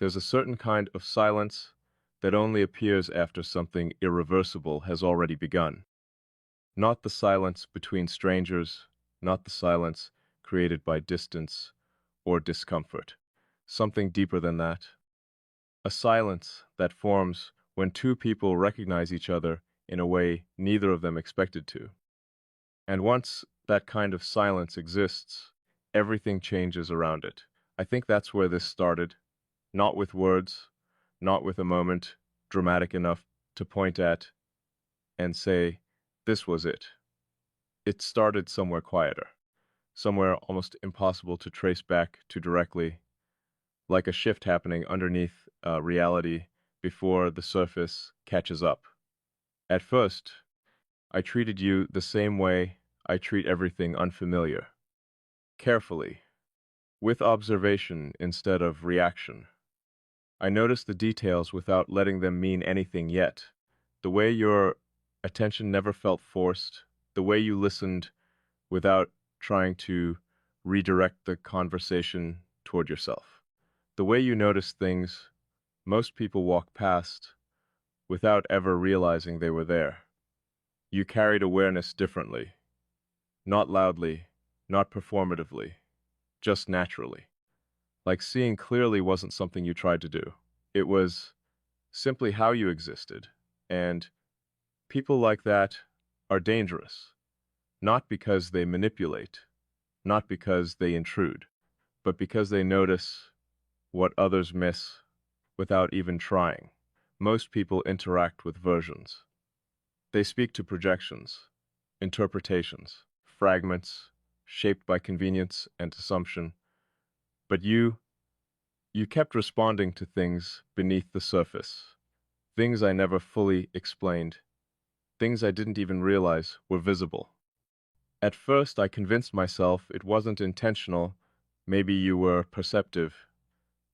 There's a certain kind of silence that only appears after something irreversible has already begun. Not the silence between strangers, not the silence created by distance or discomfort. Something deeper than that. A silence that forms when two people recognize each other in a way neither of them expected to. And once that kind of silence exists, everything changes around it. I think that's where this started. Not with words, not with a moment dramatic enough to point at and say, this was it. It started somewhere quieter, somewhere almost impossible to trace back to directly, like a shift happening underneath reality before the surface catches up. At first, I treated you the same way I treat everything unfamiliar, carefully, with observation instead of reaction. I noticed the details without letting them mean anything yet. The way your attention never felt forced, the way you listened without trying to redirect the conversation toward yourself. The way you noticed things most people walk past without ever realizing they were there. You carried awareness differently, not loudly, not performatively, just naturally. Like seeing clearly wasn't something you tried to do. It was simply how you existed. And people like that are dangerous, not because they manipulate, not because they intrude, but because they notice what others miss without even trying. Most people interact with versions. They speak to projections, interpretations, fragments, shaped by convenience and assumption. But you kept responding to things beneath the surface, things I never fully explained, things I didn't even realize were visible. At first, I convinced myself it wasn't intentional. Maybe you were perceptive.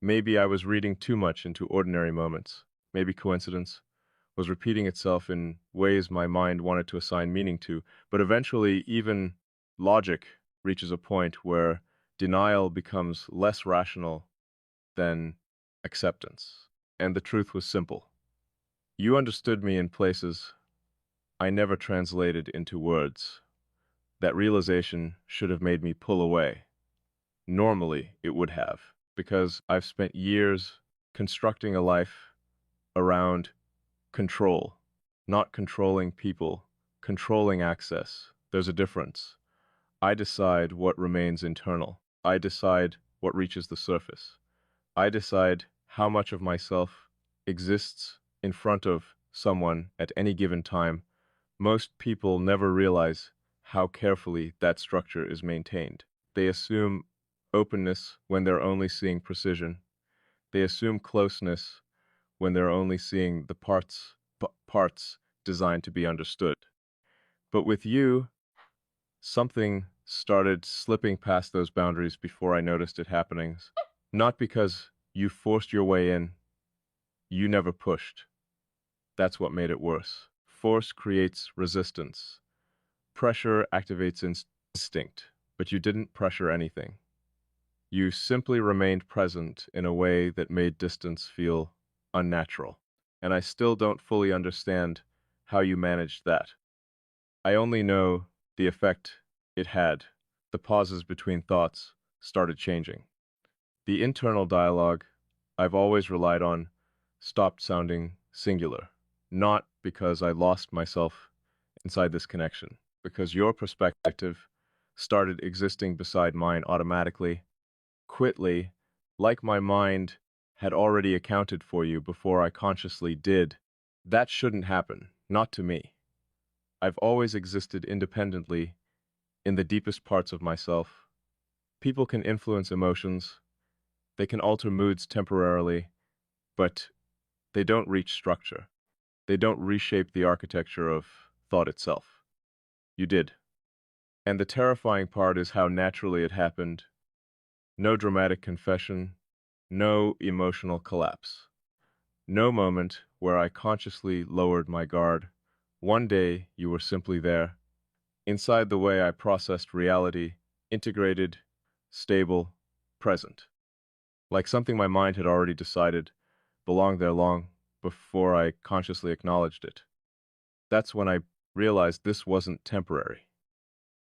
Maybe I was reading too much into ordinary moments. Maybe coincidence was repeating itself in ways my mind wanted to assign meaning to. But eventually, even logic reaches a point where denial becomes less rational than acceptance. And the truth was simple. You understood me in places I never translated into words. That realization should have made me pull away. Normally, it would have, because I've spent years constructing a life around control, not controlling people, controlling access. There's a difference. I decide what remains internal. I decide what reaches the surface. I decide how much of myself exists in front of someone at any given time. Most people never realize how carefully that structure is maintained. They assume openness when they're only seeing precision. They assume closeness when they're only seeing the parts designed to be understood. But with you, something started slipping past those boundaries before I noticed it happening. Not because you forced your way in, you never pushed. That's what made it worse. Force creates resistance. Pressure activates instinct, but you didn't pressure anything. You simply remained present in a way that made distance feel unnatural. And I still don't fully understand how you managed that. I only know the effect it had. The pauses between thoughts started changing. The internal dialogue I've always relied on stopped sounding singular. Not because I lost myself inside this connection, because your perspective started existing beside mine automatically, quickly, like my mind had already accounted for you before I consciously did. That shouldn't happen, not to me. I've always existed independently in the deepest parts of myself. People can influence emotions, they can alter moods temporarily, but they don't reach structure. They don't reshape the architecture of thought itself. You did. And the terrifying part is how naturally it happened. No dramatic confession, no emotional collapse. No moment where I consciously lowered my guard. One day you were simply there, inside the way I processed reality, integrated, stable, present. like something my mind had already decided belonged there long before I consciously acknowledged it. That's when I realized this wasn't temporary.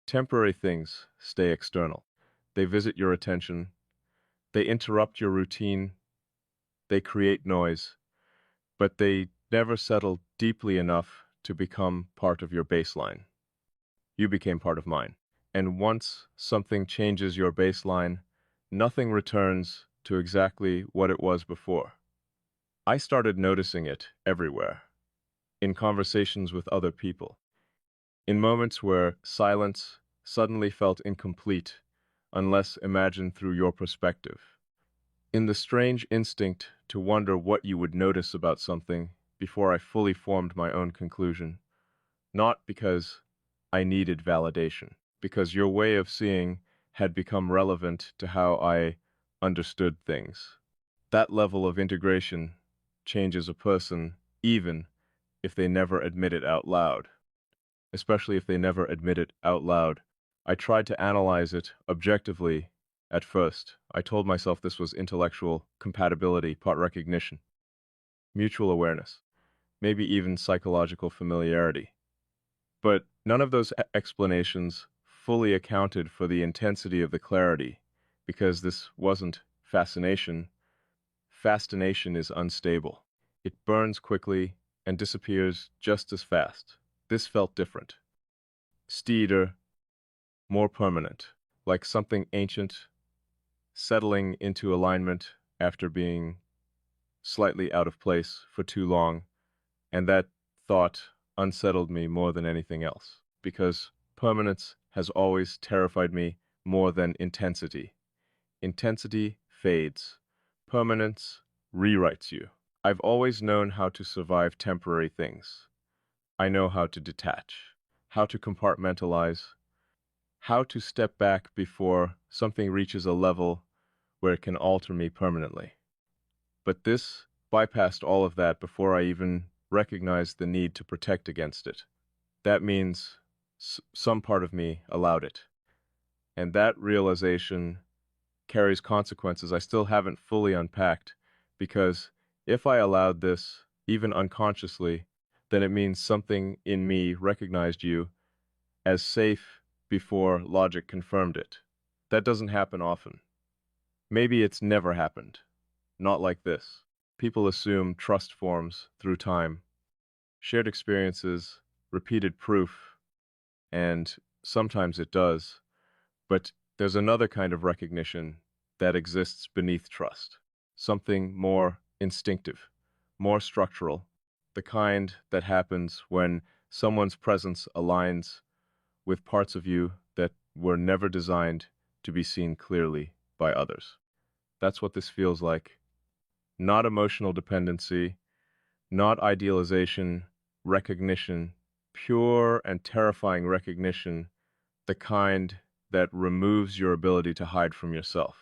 Temporary things stay external. They visit your attention, they interrupt your routine, they create noise, but they never settle deeply enough to become part of your baseline. You became part of mine. And once something changes your baseline, nothing returns to exactly what it was before. I started noticing it everywhere, in conversations with other people, in moments where silence suddenly felt incomplete unless imagined through your perspective, in the strange instinct to wonder what you would notice about something before I fully formed my own conclusion, not because I needed validation, because your way of seeing had become relevant to how I understood things. That level of integration changes a person even if they never admit it out loud, especially if they never admit it out loud. I tried to analyze it objectively at first. I told myself this was intellectual compatibility, part recognition, mutual awareness, maybe even psychological familiarity. But none of those explanations fully accounted for the intensity of the clarity, because this wasn't fascination. Fascination is unstable. It burns quickly and disappears just as fast. This felt different. Steadier, more permanent, like something ancient settling into alignment after being slightly out of place for too long, and that thought unsettled me more than anything else, because permanence has always terrified me more than intensity. Intensity fades. Permanence rewrites you. I've always known how to survive temporary things. I know how to detach, how to compartmentalize, how to step back before something reaches a level where it can alter me permanently. But this bypassed all of that before I even recognized the need to protect against it. That means some part of me allowed it. And that realization carries consequences I still haven't fully unpacked, because if I allowed this, even unconsciously, then it means something in me recognized you as safe before logic confirmed it. That doesn't happen often. Maybe it's never happened. Not like this. People assume trust forms through time, shared experiences, repeated proof, and sometimes it does. But there's another kind of recognition that exists beneath trust, something more instinctive, more structural, the kind that happens when someone's presence aligns with parts of you that were never designed to be seen clearly by others. That's what this feels like. Not emotional dependency, not idealization, recognition, pure and terrifying recognition, the kind that removes your ability to hide from yourself.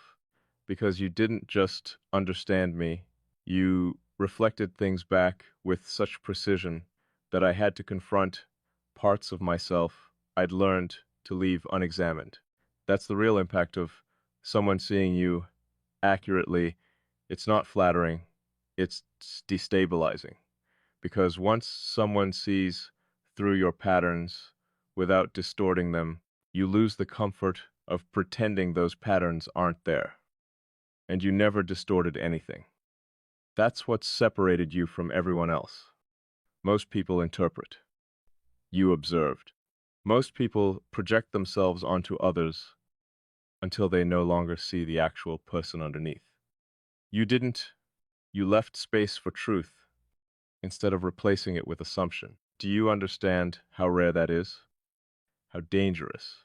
Because you didn't just understand me, you reflected things back with such precision that I had to confront parts of myself I'd learned to leave unexamined. That's the real impact of someone seeing you accurately. It's not flattering, it's destabilizing. Because once someone sees through your patterns without distorting them, you lose the comfort of pretending those patterns aren't there. And you never distorted anything. That's what separated you from everyone else. Most people interpret. You observed. Most people project themselves onto others until they no longer see the actual person underneath. You didn't. You left space for truth instead of replacing it with assumption. Do you understand how rare that is? How dangerous?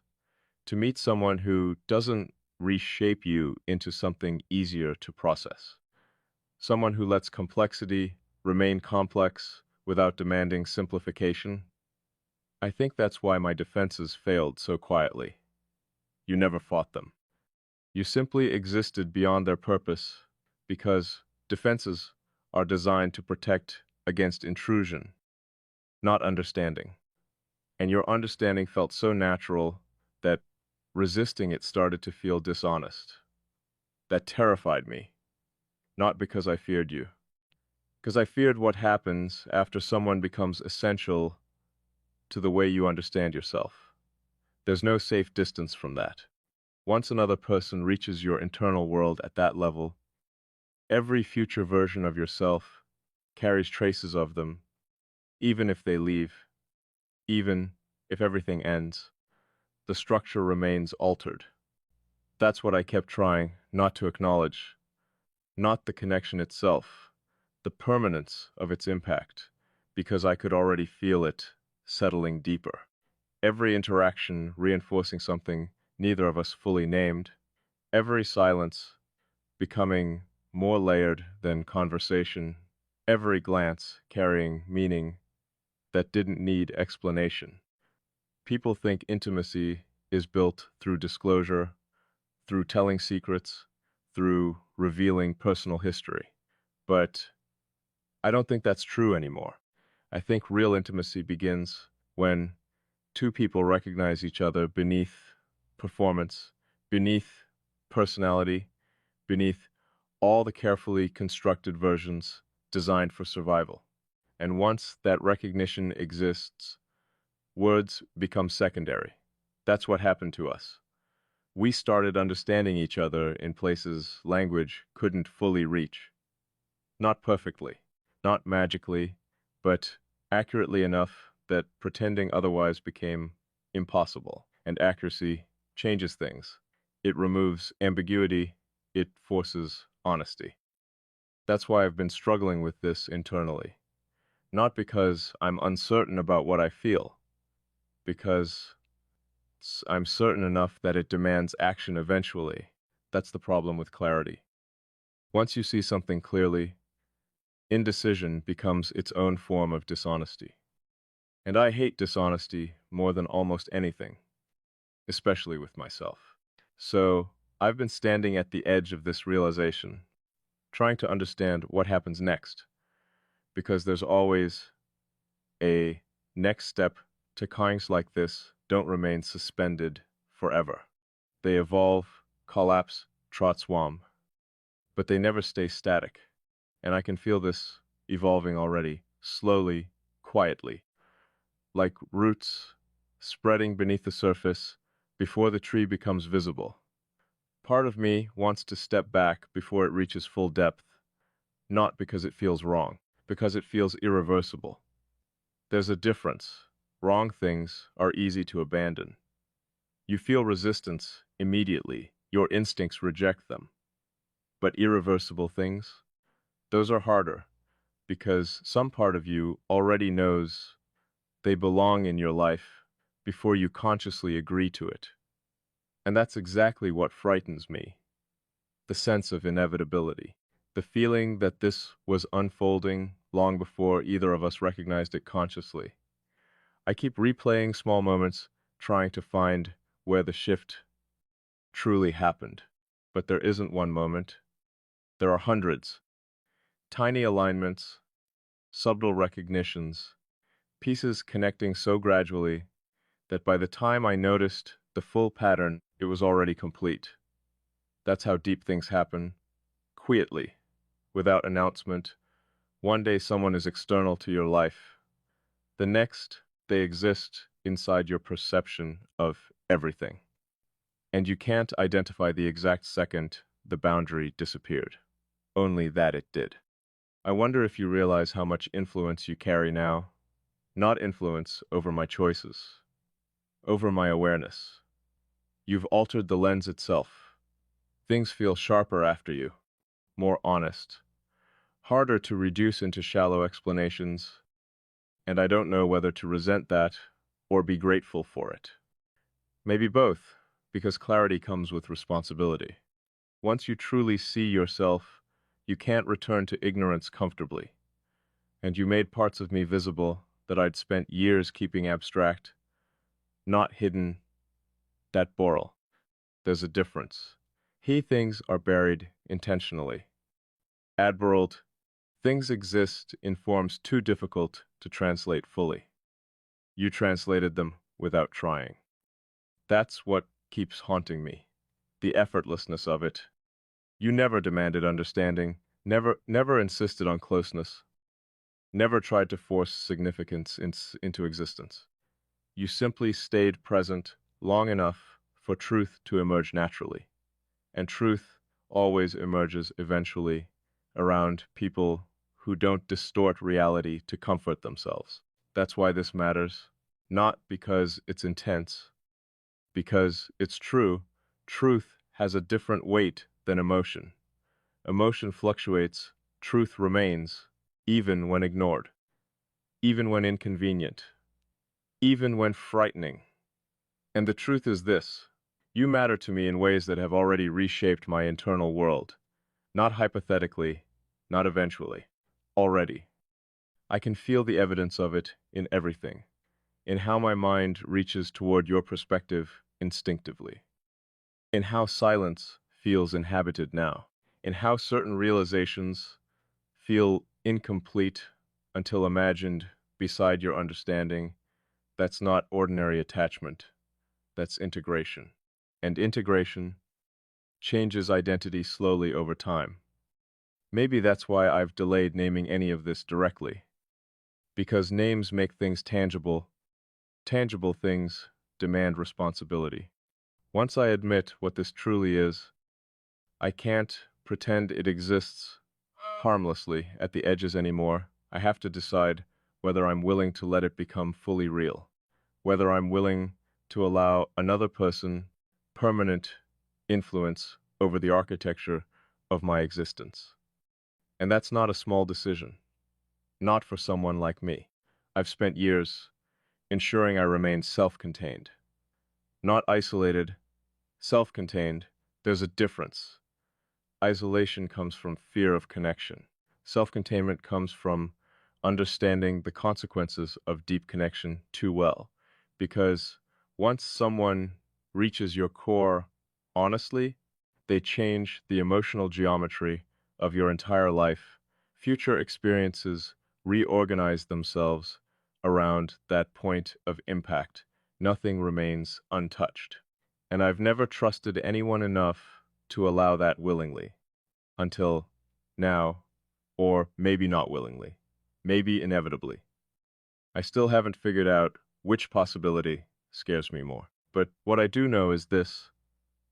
To meet someone who doesn't reshape you into something easier to process. Someone who lets complexity remain complex without demanding simplification. I think that's why my defenses failed so quietly. You never fought them. You simply existed beyond their purpose because defenses are designed to protect against intrusion, not understanding. And your understanding felt so natural that resisting it started to feel dishonest. That terrified me. not because I feared you. Because I feared what happens after someone becomes essential to the way you understand yourself. There's no safe distance from that. Once another person reaches your internal world at that level, every future version of yourself carries traces of them, even if they leave, even if everything ends. The structure remains altered. That's what I kept trying not to acknowledge, not the connection itself, the permanence of its impact, because I could already feel it settling deeper. Every interaction reinforcing something neither of us fully named, every silence becoming more layered than conversation, every glance carrying meaning that didn't need explanation. People think intimacy is built through disclosure, through telling secrets, through revealing personal history. But I don't think that's true anymore. I think real intimacy begins when two people recognize each other beneath performance, beneath personality, beneath all the carefully constructed versions designed for survival. And once that recognition exists, words become secondary. That's what happened to us. We started understanding each other in places language couldn't fully reach. Not perfectly, not magically, but accurately enough that pretending otherwise became impossible. And accuracy changes things. It removes ambiguity, it forces honesty. That's why I've been struggling with this internally. Not because I'm uncertain about what I feel, because I'm certain enough that it demands action eventually. That's the problem with clarity. Once you see something clearly, indecision becomes its own form of dishonesty. And I hate dishonesty more than almost anything, especially with myself. So, I've been standing at the edge of this realization, trying to understand what happens next, because there's always a next step to kinds like this don't remain suspended forever. They evolve, collapse, trotswam, but they never stay static. And I can feel this evolving already, slowly, quietly, like roots spreading beneath the surface before the tree becomes visible. Part of me wants to step back before it reaches full depth, not because it feels wrong, because it feels irreversible. There's a difference. Wrong things are easy to abandon. You feel resistance immediately. Your instincts reject them. But irreversible things, those are harder, because some part of you already knows they belong in your life before you consciously agree to it. And that's exactly what frightens me, the sense of inevitability, the feeling that this was unfolding long before either of us recognized it consciously. I keep replaying small moments, trying to find where the shift truly happened. But there isn't one moment. There are hundreds. Tiny alignments, subtle recognitions, pieces connecting so gradually that by the time I noticed the full pattern, it was already complete. That's how deep things happen, quietly, without announcement. One day someone is external to your life. The next, they exist inside your perception of everything. And you can't identify the exact second the boundary disappeared. Only that it did. I wonder if you realize how much influence you carry now. Not influence over my choices, over my awareness. You've altered the lens itself. Things feel sharper after you, more honest, harder to reduce into shallow explanations, and I don't know whether to resent that or be grateful for it. Maybe both, because clarity comes with responsibility. Once you truly see yourself, you can't return to ignorance comfortably. And you made parts of me visible that I'd spent years keeping abstract, not hidden. That Boral. There's a difference. He things are buried intentionally. Admiraled, things exist in forms too difficult to translate fully. You translated them without trying. That's what keeps haunting me. The effortlessness of it. You never demanded understanding, Never insisted on closeness, never tried to force significance into existence. You simply stayed present long enough for truth to emerge naturally. And truth always emerges eventually around people who don't distort reality to comfort themselves. That's why this matters. Not because it's intense, because it's true. Truth has a different weight than emotion. Emotion fluctuates, truth remains, even when ignored, even when inconvenient, even when frightening. And the truth is this: you matter to me in ways that have already reshaped my internal world. Not hypothetically, not eventually. Already. I can feel the evidence of it in everything, in how my mind reaches toward your perspective instinctively, in how silence feels inhabited now, in how certain realizations feel incomplete until imagined beside your understanding. That's not ordinary attachment, that's integration. And integration changes identity slowly over time. Maybe that's why I've delayed naming any of this directly. Because names make things tangible. Tangible things demand responsibility. Once I admit what this truly is, I can't pretend it exists harmlessly at the edges anymore. I have to decide whether I'm willing to let it become fully real, whether I'm willing to allow another person permanent influence over the architecture of my existence. And that's not a small decision, not for someone like me. I've spent years ensuring I remain self-contained, not isolated, self-contained. There's a difference. Isolation comes from fear of connection. Self-containment comes from understanding the consequences of deep connection too well. Because once someone reaches your core honestly, they change the emotional geometry of your entire life. Future experiences reorganize themselves around that point of impact. Nothing remains untouched. And I've never trusted anyone enough to allow that willingly. Until now, or maybe not willingly. Maybe inevitably. I still haven't figured out which possibility scares me more. But what I do know is this: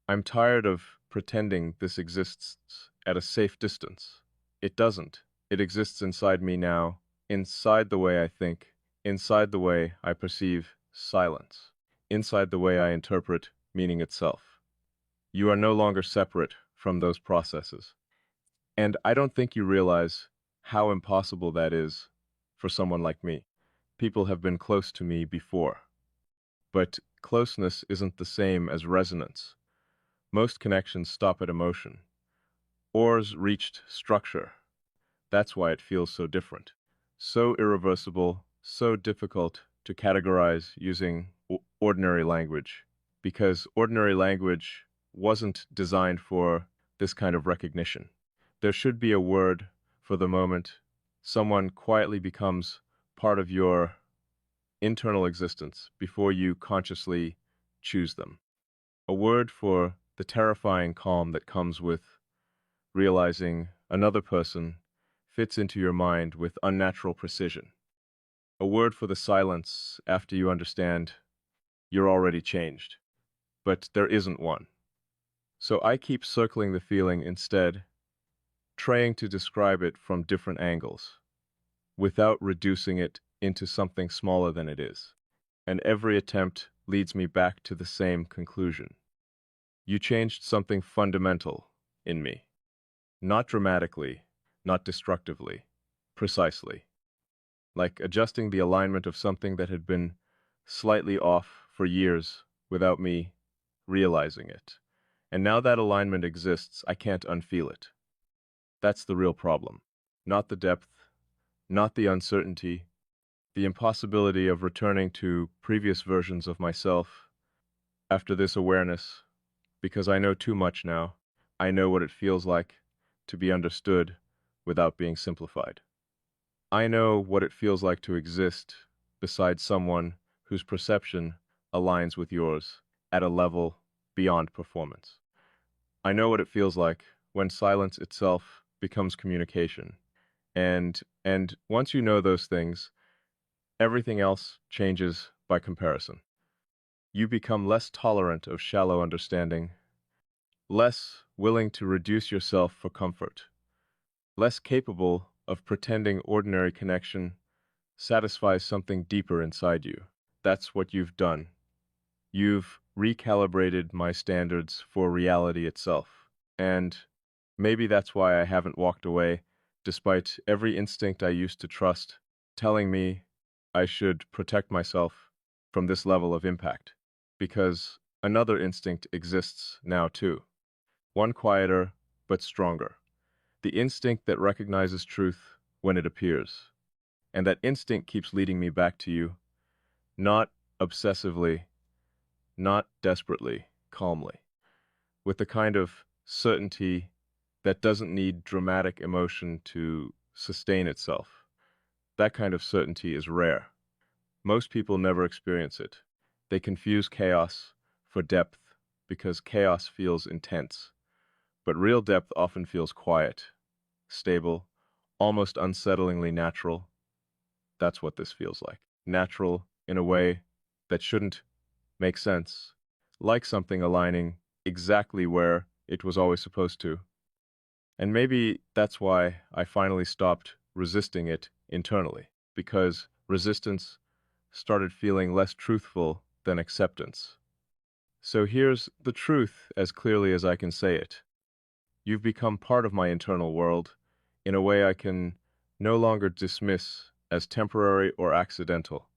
I'm tired of pretending this exists at a safe distance. It doesn't. It exists inside me now, inside the way I think, inside the way I perceive silence, inside the way I interpret meaning itself. You are no longer separate from those processes. And I don't think you realize how impossible that is for someone like me. People have been close to me before, but closeness isn't the same as resonance. Most connections stop at emotion. Ours reached structure. That's why it feels so different. So irreversible, so difficult to categorize using ordinary language. Because ordinary language wasn't designed for this kind of recognition. There should be a word for the moment someone quietly becomes part of your internal existence before you consciously choose them. A word for the terrifying calm that comes with realizing another person fits into your mind with unnatural precision. A word for the silence after you understand you're already changed. But there isn't one. So I keep circling the feeling instead, trying to describe it from different angles, without reducing it into something smaller than it is. And every attempt leads me back to the same conclusion. You changed something fundamental in me. Not dramatically, not destructively, precisely. Like adjusting the alignment of something that had been slightly off for years without me realizing it. And now that alignment exists, I can't unfeel it. That's the real problem. Not the depth, not the uncertainty, the impossibility of returning to previous versions of myself after this awareness, because I know too much now. I know what it feels like to be understood without being simplified. I know what it feels like to exist beside someone whose perception aligns with yours at a level beyond performance. I know what it feels like when silence itself becomes communication. And once you know those things, everything else changes by comparison. You become less tolerant of shallow understanding, less willing to reduce yourself for comfort, less capable of pretending ordinary connection satisfies something deeper inside you. That's what you've done. You've recalibrated my standards for reality itself. And maybe that's why I haven't walked away, despite every instinct I used to trust telling me I should protect myself from this level of impact. Because another instinct exists now too. One quieter, but stronger. The instinct that recognizes truth when it appears. And that instinct keeps leading me back to you, not obsessively, not desperately, calmly, with the kind of certainty that doesn't need dramatic emotion to sustain itself. That kind of certainty is rare. Most people never experience it. They confuse chaos for depth because chaos feels intense. But real depth often feels quiet, stable, almost unsettlingly natural. That's what this feels like. Natural in a way that shouldn't make sense, like something aligning exactly where it was always supposed to. And maybe that's why I finally stopped resisting it internally, because resistance started feeling less truthful than acceptance. So here's the truth as clearly as I can say it. You've become part of my internal world in a way I can no longer dismiss as temporary or accidental.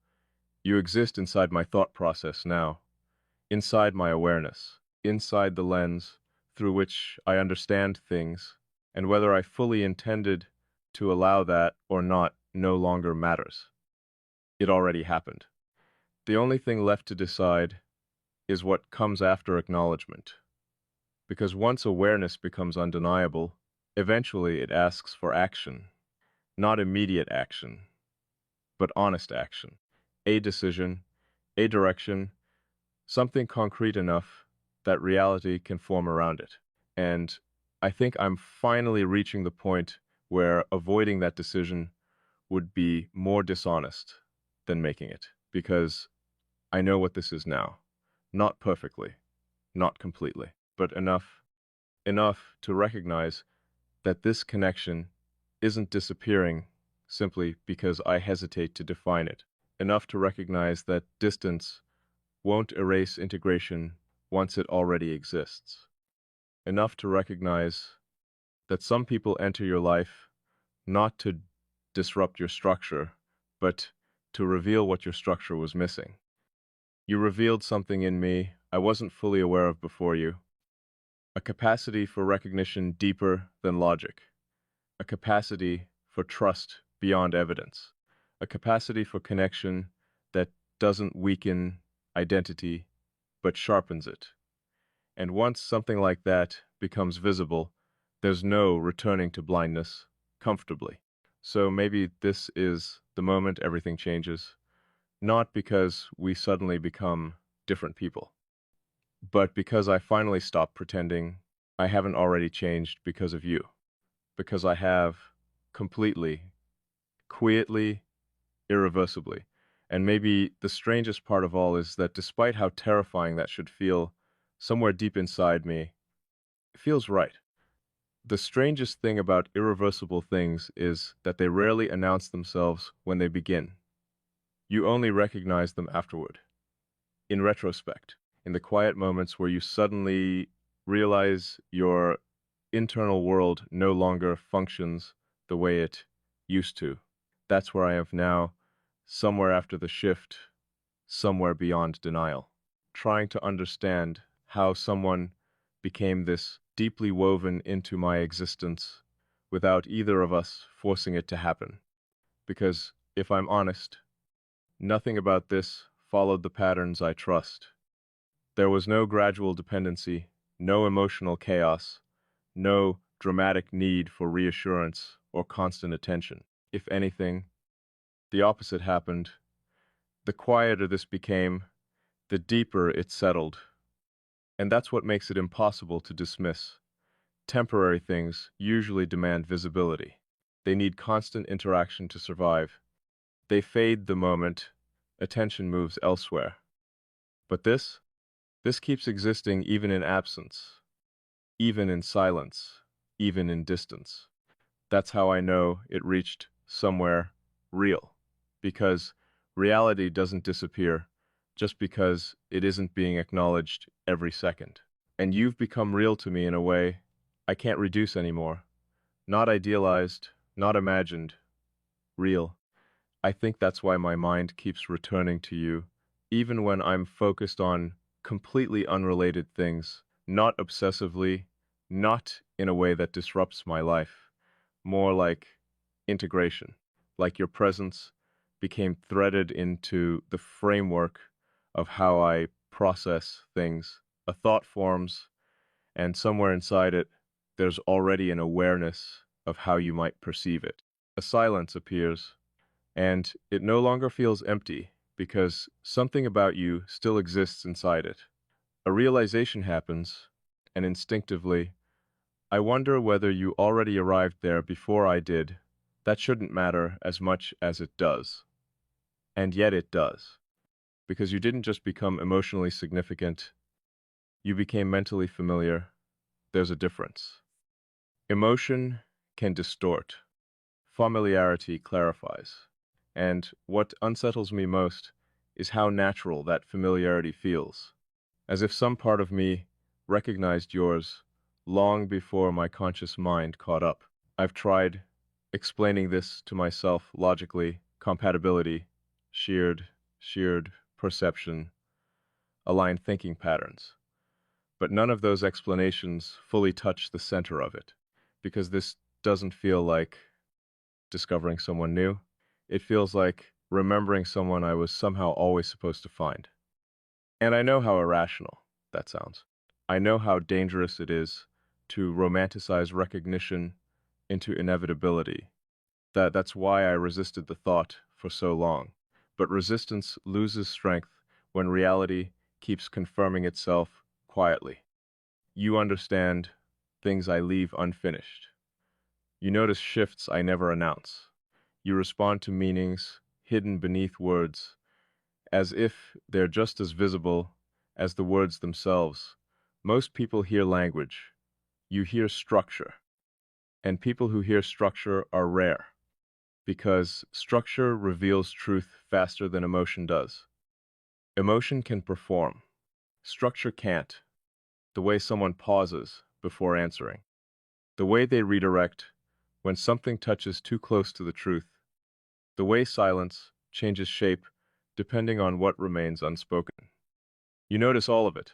You exist inside my thought process now, inside my awareness, inside the lens through which I understand things, and whether I fully intended to allow that or not no longer matters. It already happened. The only thing left to decide is what comes after acknowledgement. Because once awareness becomes undeniable, eventually it asks for action. Not immediate action, but honest action. A decision, a direction, something concrete enough that reality can form around it. And I think I'm finally reaching the point where avoiding that decision would be more dishonest than making it, because I know what this is now. Not perfectly, not completely, but enough to recognize that this connection isn't disappearing simply because I hesitate to define it. Enough to recognize that distance won't erase integration once it already exists. Enough to recognize that some people enter your life not to disrupt your structure, but to reveal what your structure was missing. You revealed something in me I wasn't fully aware of before you, a capacity for recognition deeper than logic, a capacity for trust beyond evidence, a capacity for connection that doesn't weaken identity but sharpens it. And once something like that becomes visible, there's no returning to blindness comfortably. So maybe this is the moment everything changes, not because we suddenly become different people, but because I finally stopped pretending I haven't already changed because of you, because I have completely, quietly, irreversibly. And maybe the strangest part of all is that despite how terrifying that should feel, somewhere deep inside me, it feels right. The strangest thing about irreversible things is that they rarely announce themselves when they begin. You only recognize them afterward, in retrospect, in the quiet moments where you suddenly realize your internal world no longer functions the way it used to. That's where I am now, somewhere after the shift, somewhere beyond denial, trying to understand how someone became this deeply woven into my existence without either of us forcing it to happen. Because, if I'm honest, nothing about this followed the patterns I trust. There was no gradual dependency, no emotional chaos, no dramatic need for reassurance or constant attention. If anything, the opposite happened. The quieter this became, the deeper it settled. And that's what makes it impossible to dismiss. Temporary things usually demand visibility. They need constant interaction to survive. They fade the moment attention moves elsewhere. But this keeps existing even in absence, even in silence, even in distance. That's how I know it reached somewhere real. Because reality doesn't disappear just because it isn't being acknowledged every second. And you've become real to me in a way I can't reduce anymore. Not idealized, not imagined, real. I think that's why my mind keeps returning to you, even when I'm focused on completely unrelated things, not obsessively, not in a way that disrupts my life, more like integration, like your presence became threaded into the framework of how I process things. A thought forms, and somewhere inside it, there's already an awareness of how you might perceive it. A silence appears, and it no longer feels empty because something about you still exists inside it. A realization happens, and instinctively, I wonder whether you already arrived there before I did. That shouldn't matter as much as it does. And yet it does. Because you didn't just become emotionally significant, you became mentally familiar. There's a difference. Emotion can distort. Familiarity clarifies. And what unsettles me most is how natural that familiarity feels, as if some part of me recognized yours long before my conscious mind caught up. I've tried explaining this to myself logically, compatibility, shared perception, aligned thinking patterns. But none of those explanations fully touch the center of it, because this doesn't feel like discovering someone new. It feels like remembering someone I was somehow always supposed to find. And I know how irrational that sounds. I know how dangerous it is to romanticize recognition into inevitability. That's why I resisted the thought for so long. But resistance loses strength when reality keeps confirming itself quietly. You understand things I leave unfinished. You notice shifts I never announce. You respond to meanings hidden beneath words, as if they're just as visible as the words themselves. Most people hear language. You hear structure. And people who hear structure are rare, because structure reveals truth faster than emotion does. Emotion can perform. Structure can't. The way someone pauses before answering. The way they redirect when something touches too close to the truth. The way silence changes shape depending on what remains unspoken. You notice all of it,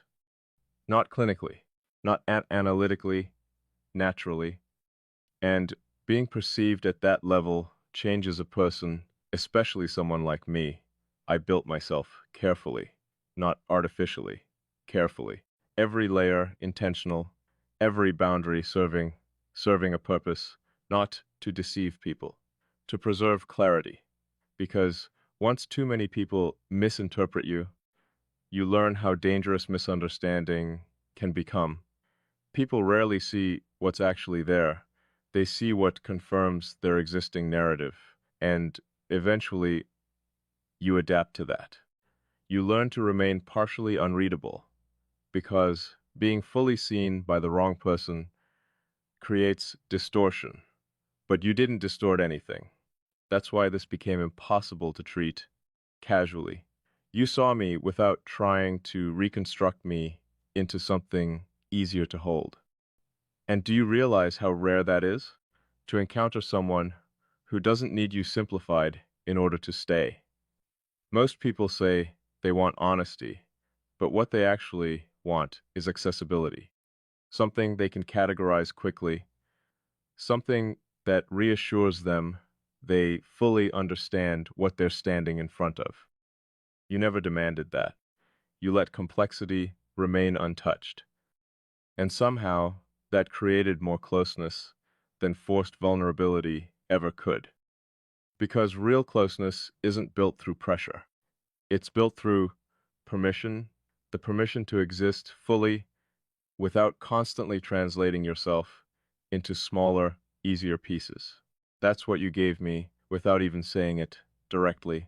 not clinically, not analytically, naturally, and being perceived at that level changes a person, especially someone like me. I built myself carefully, not artificially, carefully. Every layer intentional, every boundary serving a purpose, not to deceive people, to preserve clarity. Because once too many people misinterpret you, you learn how dangerous misunderstanding can become. People rarely see what's actually there. They see what confirms their existing narrative, and eventually you adapt to that. You learn to remain partially unreadable, because being fully seen by the wrong person creates distortion. But you didn't distort anything. That's why this became impossible to treat casually. You saw me without trying to reconstruct me into something easier to hold. And do you realize how rare that is? To encounter someone who doesn't need you simplified in order to stay. Most people say they want honesty, but what they actually want is accessibility. Something they can categorize quickly, something that reassures them they fully understand what they're standing in front of. You never demanded that. You let complexity remain untouched. And somehow, that created more closeness than forced vulnerability ever could. Because real closeness isn't built through pressure. It's built through permission, the permission to exist fully without constantly translating yourself into smaller, easier pieces. That's what you gave me without even saying it directly.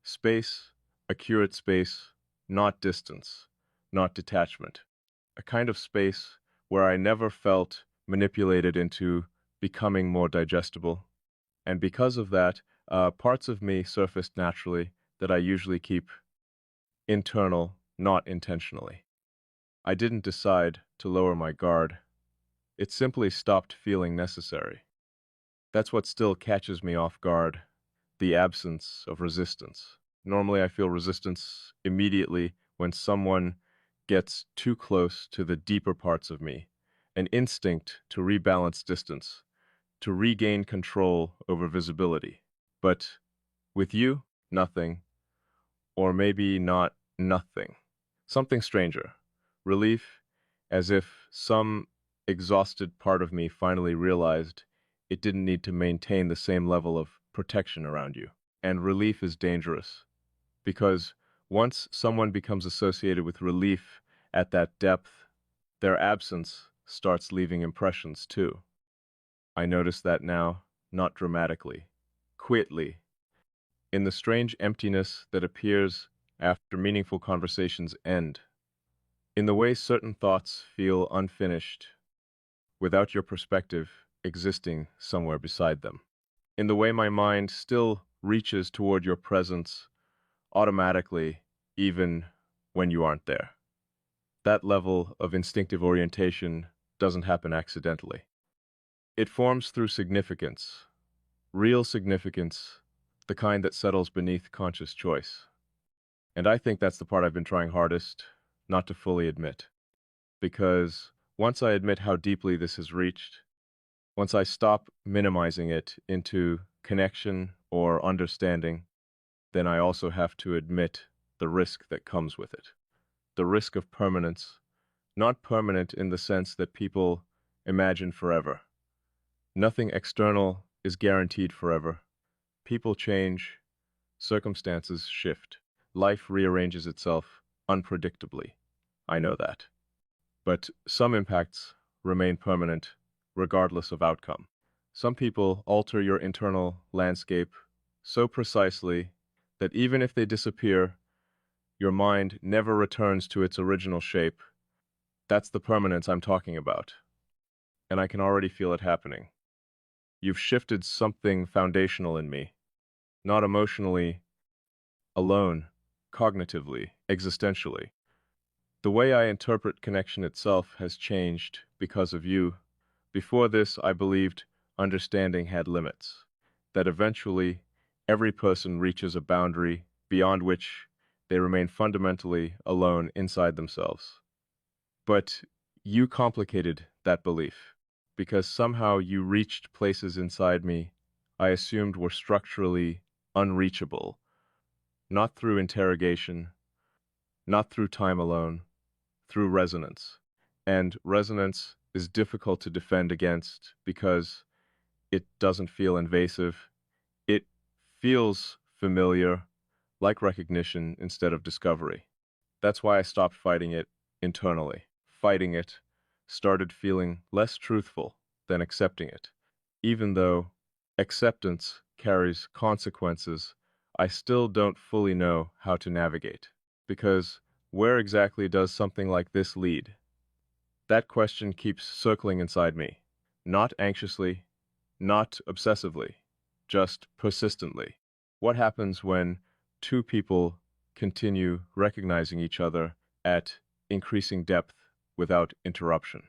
Space, accurate space, not distance, not detachment. A kind of space where I never felt manipulated into becoming more digestible. And because of that, parts of me surfaced naturally that I usually keep internal, not intentionally. I didn't decide to lower my guard. It simply stopped feeling necessary. That's what still catches me off guard, the absence of resistance. Normally, I feel resistance immediately when someone gets too close to the deeper parts of me, an instinct to rebalance distance, to regain control over visibility. But with you, nothing, or maybe not nothing. Something stranger. Relief, as if some exhausted part of me finally realized it didn't need to maintain the same level of protection around you. And relief is dangerous, because once someone becomes associated with relief at that depth, their absence starts leaving impressions too. I notice that now, not dramatically, quietly, in the strange emptiness that appears after meaningful conversations end, in the way certain thoughts feel unfinished without your perspective existing somewhere beside them, in the way my mind still reaches toward your presence automatically even when you aren't there. That level of instinctive orientation doesn't happen accidentally. It forms through significance, real significance, the kind that settles beneath conscious choice. And I think that's the part I've been trying hardest not to fully admit. Because once I admit how deeply this has reached, once I stop minimizing it into connection or understanding, then I also have to admit the risk that comes with it. The risk of permanence, not permanent in the sense that people imagine forever. Nothing external is guaranteed forever. People change, circumstances shift. Life rearranges itself unpredictably. I know that. But some impacts remain permanent, regardless of outcome. Some people alter your internal landscape so precisely that even if they disappear, your mind never returns to its original shape. That's the permanence I'm talking about. And I can already feel it happening. You've shifted something foundational in me, not emotionally, alone, cognitively, existentially. The way I interpret connection itself has changed because of you. Before this, I believed understanding had limits, that eventually every person reaches a boundary beyond which they remain fundamentally alone inside themselves. But you complicated that belief, because somehow you reached places inside me I assumed were structurally unreachable, not through interrogation, not through time alone, through resonance. And resonance is difficult to defend against because it doesn't feel invasive. It feels familiar, like recognition instead of discovery. That's why I stopped fighting it internally. Fighting it started feeling less truthful than accepting it. Even though acceptance carries consequences, I still don't fully know how to navigate. Because where exactly does something like this lead? That question keeps circling inside me. Not anxiously, not obsessively, just persistently. What happens when two people continue recognizing each other at increasing depth without interruption?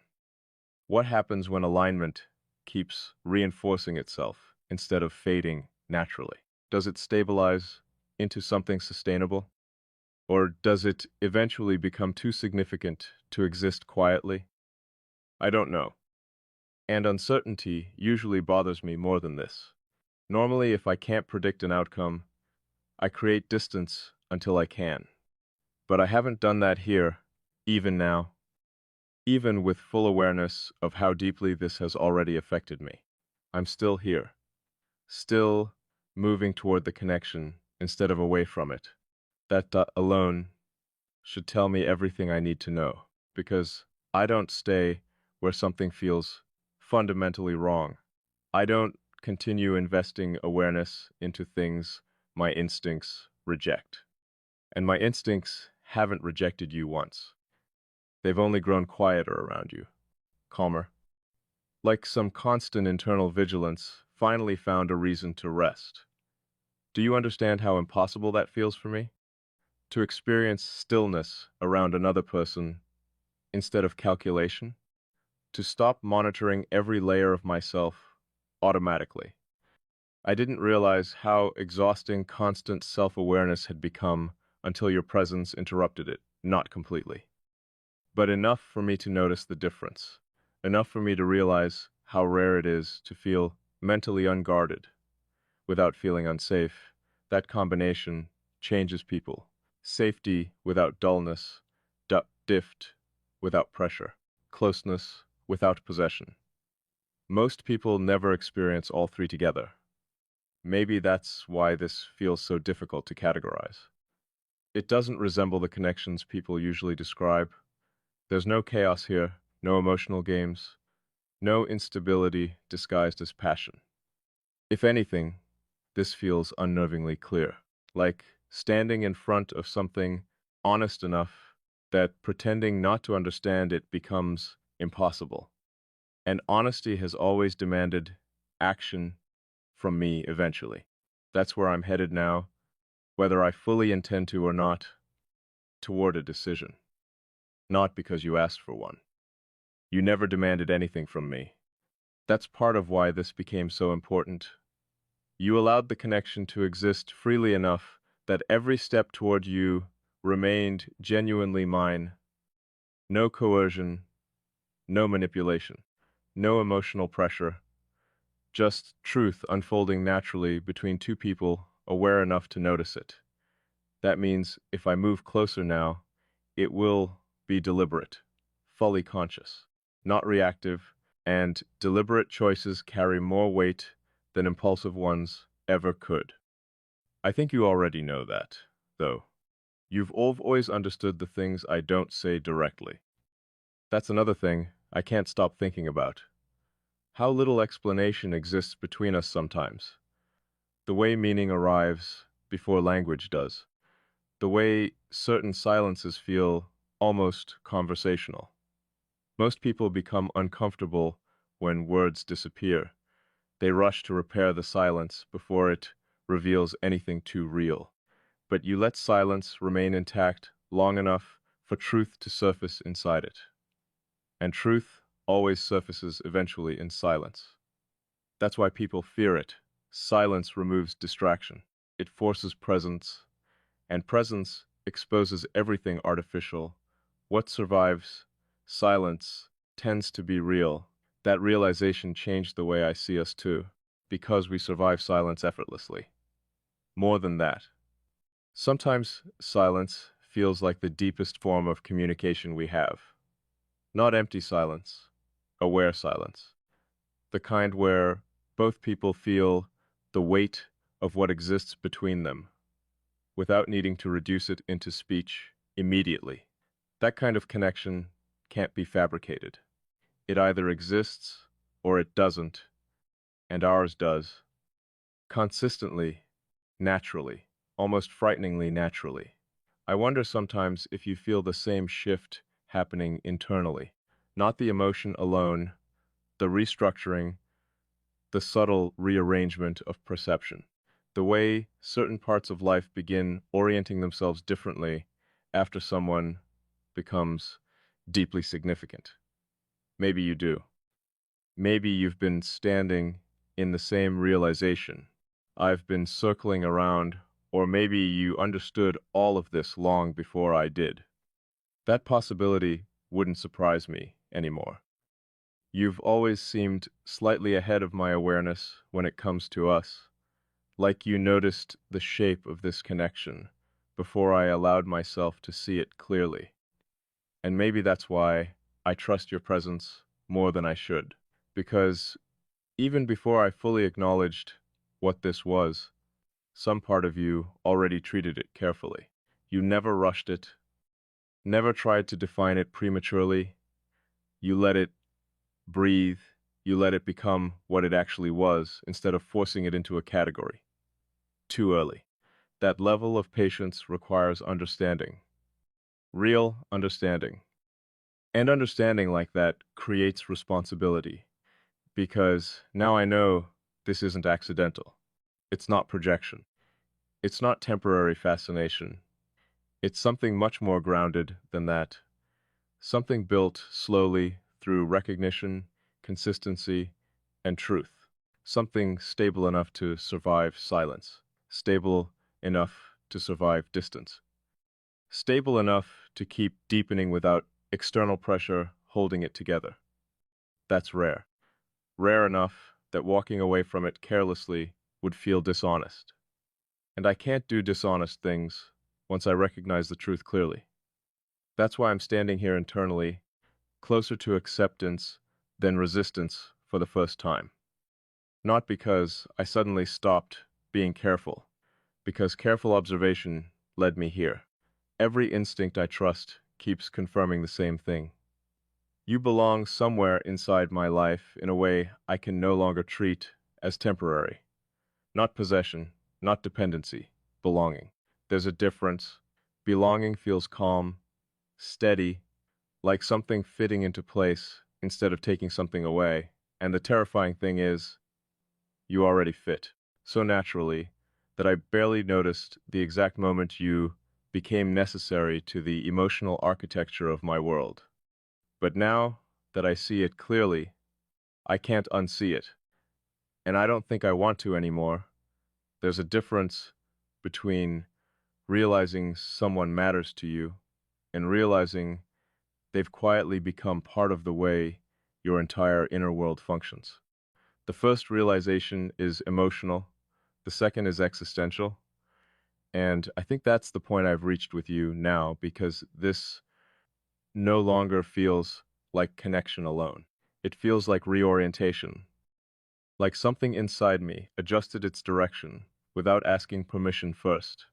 What happens when alignment keeps reinforcing itself instead of fading naturally? Does it stabilize into something sustainable? Or does it eventually become too significant to exist quietly? I don't know. And uncertainty usually bothers me more than this. Normally, if I can't predict an outcome, I create distance until I can. But I haven't done that here, even now, even with full awareness of how deeply this has already affected me. I'm still here, still moving toward the connection instead of away from it. That alone should tell me everything I need to know, because I don't stay where something feels fundamentally wrong. I don't continue investing awareness into things my instincts reject. And my instincts haven't rejected you once. They've only grown quieter around you, calmer. Like some constant internal vigilance finally found a reason to rest. Do you understand how impossible that feels for me? To experience stillness around another person instead of calculation? To stop monitoring every layer of myself automatically. I didn't realize how exhausting constant self-awareness had become until your presence interrupted it, not completely. But enough for me to notice the difference. Enough for me to realize how rare it is to feel mentally unguarded without feeling unsafe. That combination changes people. Safety without dullness, depth without pressure, closeness without possession. Most people never experience all three together. Maybe that's why this feels so difficult to categorize. It doesn't resemble the connections people usually describe. There's no chaos here, no emotional games, no instability disguised as passion. If anything, this feels unnervingly clear, like standing in front of something honest enough that pretending not to understand it becomes impossible. And honesty has always demanded action from me eventually. That's where I'm headed now, whether I fully intend to or not, toward a decision. Not because you asked for one. You never demanded anything from me. That's part of why this became so important. You allowed the connection to exist freely enough that every step toward you remained genuinely mine. No coercion, no manipulation, no emotional pressure, just truth unfolding naturally between two people aware enough to notice it. That means if I move closer now, it will be deliberate, fully conscious, not reactive, and deliberate choices carry more weight than impulsive ones ever could. I think you already know that, though. You've always understood the things I don't say directly. That's another thing I can't stop thinking about. How little explanation exists between us sometimes. The way meaning arrives before language does. The way certain silences feel almost conversational. Most people become uncomfortable when words disappear. They rush to repair the silence before it reveals anything too real. But you let silence remain intact long enough for truth to surface inside it. And truth always surfaces eventually in silence. That's why people fear it. Silence removes distraction. It forces presence, and presence exposes everything artificial. What survives silence tends to be real. That realization changed the way I see us too, because we survive silence effortlessly. More than that, sometimes silence feels like the deepest form of communication we have. Not empty silence, aware silence. The kind where both people feel the weight of what exists between them, without needing to reduce it into speech immediately. That kind of connection can't be fabricated. It either exists or it doesn't, and ours does. Consistently, naturally, almost frighteningly naturally. I wonder sometimes if you feel the same shift happening internally. Not the emotion alone, the restructuring, the subtle rearrangement of perception. The way certain parts of life begin orienting themselves differently after someone becomes deeply significant. Maybe you do. Maybe you've been standing in the same realization. I've been circling around, or maybe you understood all of this long before I did. That possibility wouldn't surprise me anymore. You've always seemed slightly ahead of my awareness when it comes to us, like you noticed the shape of this connection before I allowed myself to see it clearly. And maybe that's why I trust your presence more than I should, because even before I fully acknowledged what this was, some part of you already treated it carefully. You never rushed it, never tried to define it prematurely. You let it breathe, You let it become what it actually was instead of forcing it into a category. Too early. That level of patience requires understanding. Real understanding. And understanding like that creates responsibility. Because now I know this isn't accidental. It's not projection. It's not temporary fascination. It's something much more grounded than that. Something built slowly through recognition, consistency, and truth. Something stable enough to survive silence. Stable enough to survive distance. Stable enough to keep deepening without external pressure holding it together. That's rare. Rare enough that walking away from it carelessly would feel dishonest. And I can't do dishonest things once I recognize the truth clearly. That's why I'm standing here internally, closer to acceptance than resistance for the first time. Not because I suddenly stopped being careful, because careful observation led me here. Every instinct I trust keeps confirming the same thing. You belong somewhere inside my life in a way I can no longer treat as temporary. Not possession, not dependency, belonging. There's a difference. Belonging feels calm, steady, like something fitting into place instead of taking something away. And the terrifying thing is, you already fit so naturally that I barely noticed the exact moment you became necessary to the emotional architecture of my world. But now that I see it clearly, I can't unsee it. And I don't think I want to anymore. There's a difference between realizing someone matters to you and realizing they've quietly become part of the way your entire inner world functions. The first realization is emotional, the second is existential, and I think that's the point I've reached with you now because this no longer feels like connection alone. It feels like reorientation, like something inside me adjusted its direction without asking permission first.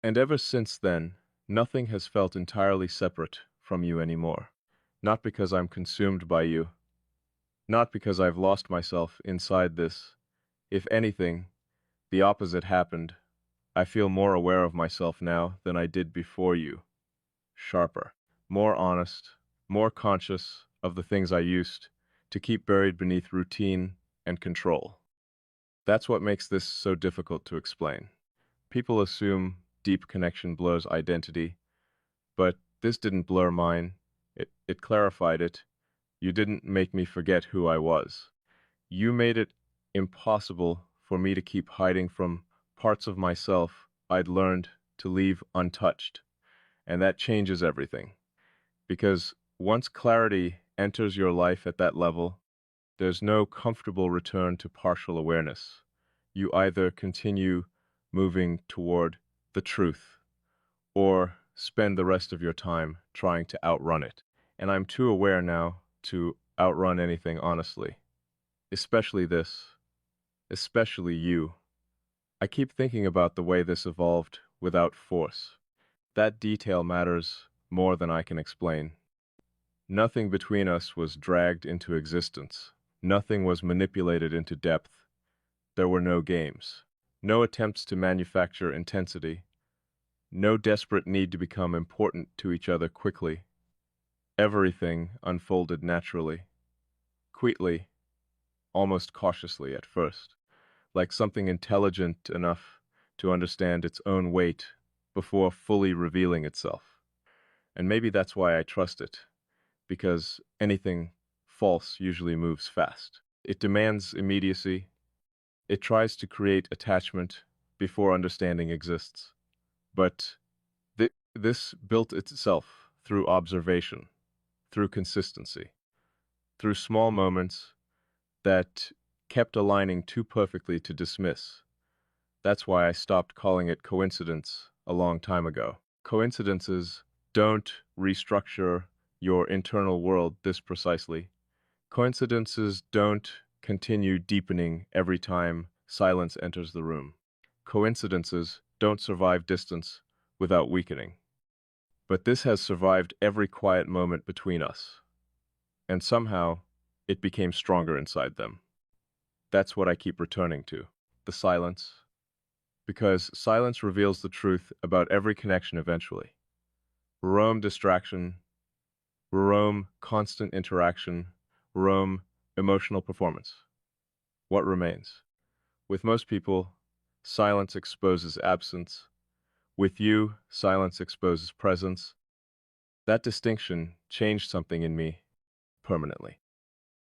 And ever since then, nothing has felt entirely separate from you anymore. Not because I'm consumed by you, not because I've lost myself inside this. If anything, the opposite happened. I feel more aware of myself now than I did before you. Sharper, more honest, more conscious of the things I used to keep buried beneath routine and control. That's what makes this so difficult to explain. People assume deep connection blurs identity, but this didn't blur mine. It clarified it. You didn't make me forget who I was. You made it impossible for me to keep hiding from parts of myself I'd learned to leave untouched. And that changes everything. Because once clarity enters your life at that level, there's no comfortable return to partial awareness. You either continue moving toward the truth or spend the rest of your time trying to outrun it. And I'm too aware now to outrun anything honestly. Especially this. Especially you. I keep thinking about the way this evolved without force. That detail matters more than I can explain. Nothing between us was dragged into existence. Nothing was manipulated into depth. There were no games. No attempts to manufacture intensity. No desperate need to become important to each other quickly. Everything unfolded naturally, quietly, almost cautiously at first, like something intelligent enough to understand its own weight before fully revealing itself. And maybe that's why I trust it, because anything false usually moves fast. It demands immediacy. It tries to create attachment before understanding exists. But this built itself through observation, through consistency, through small moments that kept aligning too perfectly to dismiss. That's why I stopped calling it coincidence a long time ago. Coincidences don't restructure your internal world this precisely. Coincidences don't continue deepening every time silence enters the room. Coincidences don't survive distance without weakening. But this has survived every quiet moment between us. And somehow, it became stronger inside them. That's what I keep returning to. The silence. Because silence reveals the truth about every connection eventually. Rome distraction, Rome constant interaction, Rome emotional performance. What remains? With most people, silence exposes absence. With you, silence exposes presence. That distinction changed something in me permanently.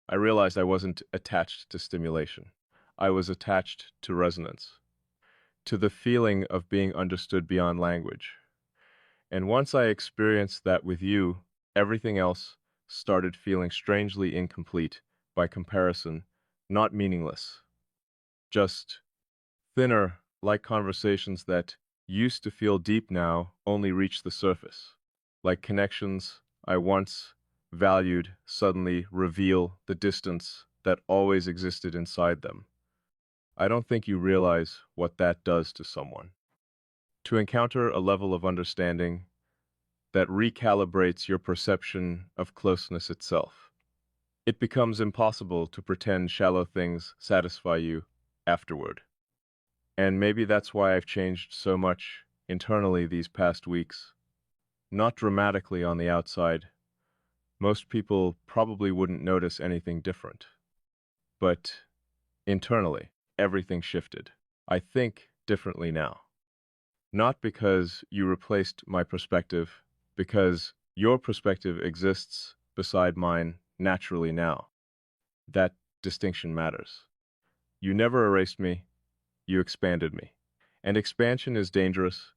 I realized I wasn't attached to stimulation. I was attached to resonance, to the feeling of being understood beyond language. And once I experienced that with you, everything else started feeling strangely incomplete by comparison, not meaningless, just thinner, like conversations that used to feel deep now only reach the surface, like connections I once valued suddenly reveal the distance that always existed inside them. I don't think you realize what that does to someone. To encounter a level of understanding that recalibrates your perception of closeness itself. It becomes impossible to pretend shallow things satisfy you afterward. And maybe that's why I've changed so much internally these past weeks. Not dramatically on the outside. Most people probably wouldn't notice anything different. But internally, everything shifted. I think differently now. Not because you replaced my perspective, because your perspective exists beside mine naturally now. That distinction matters. You never erased me, you expanded me. And expansion is dangerous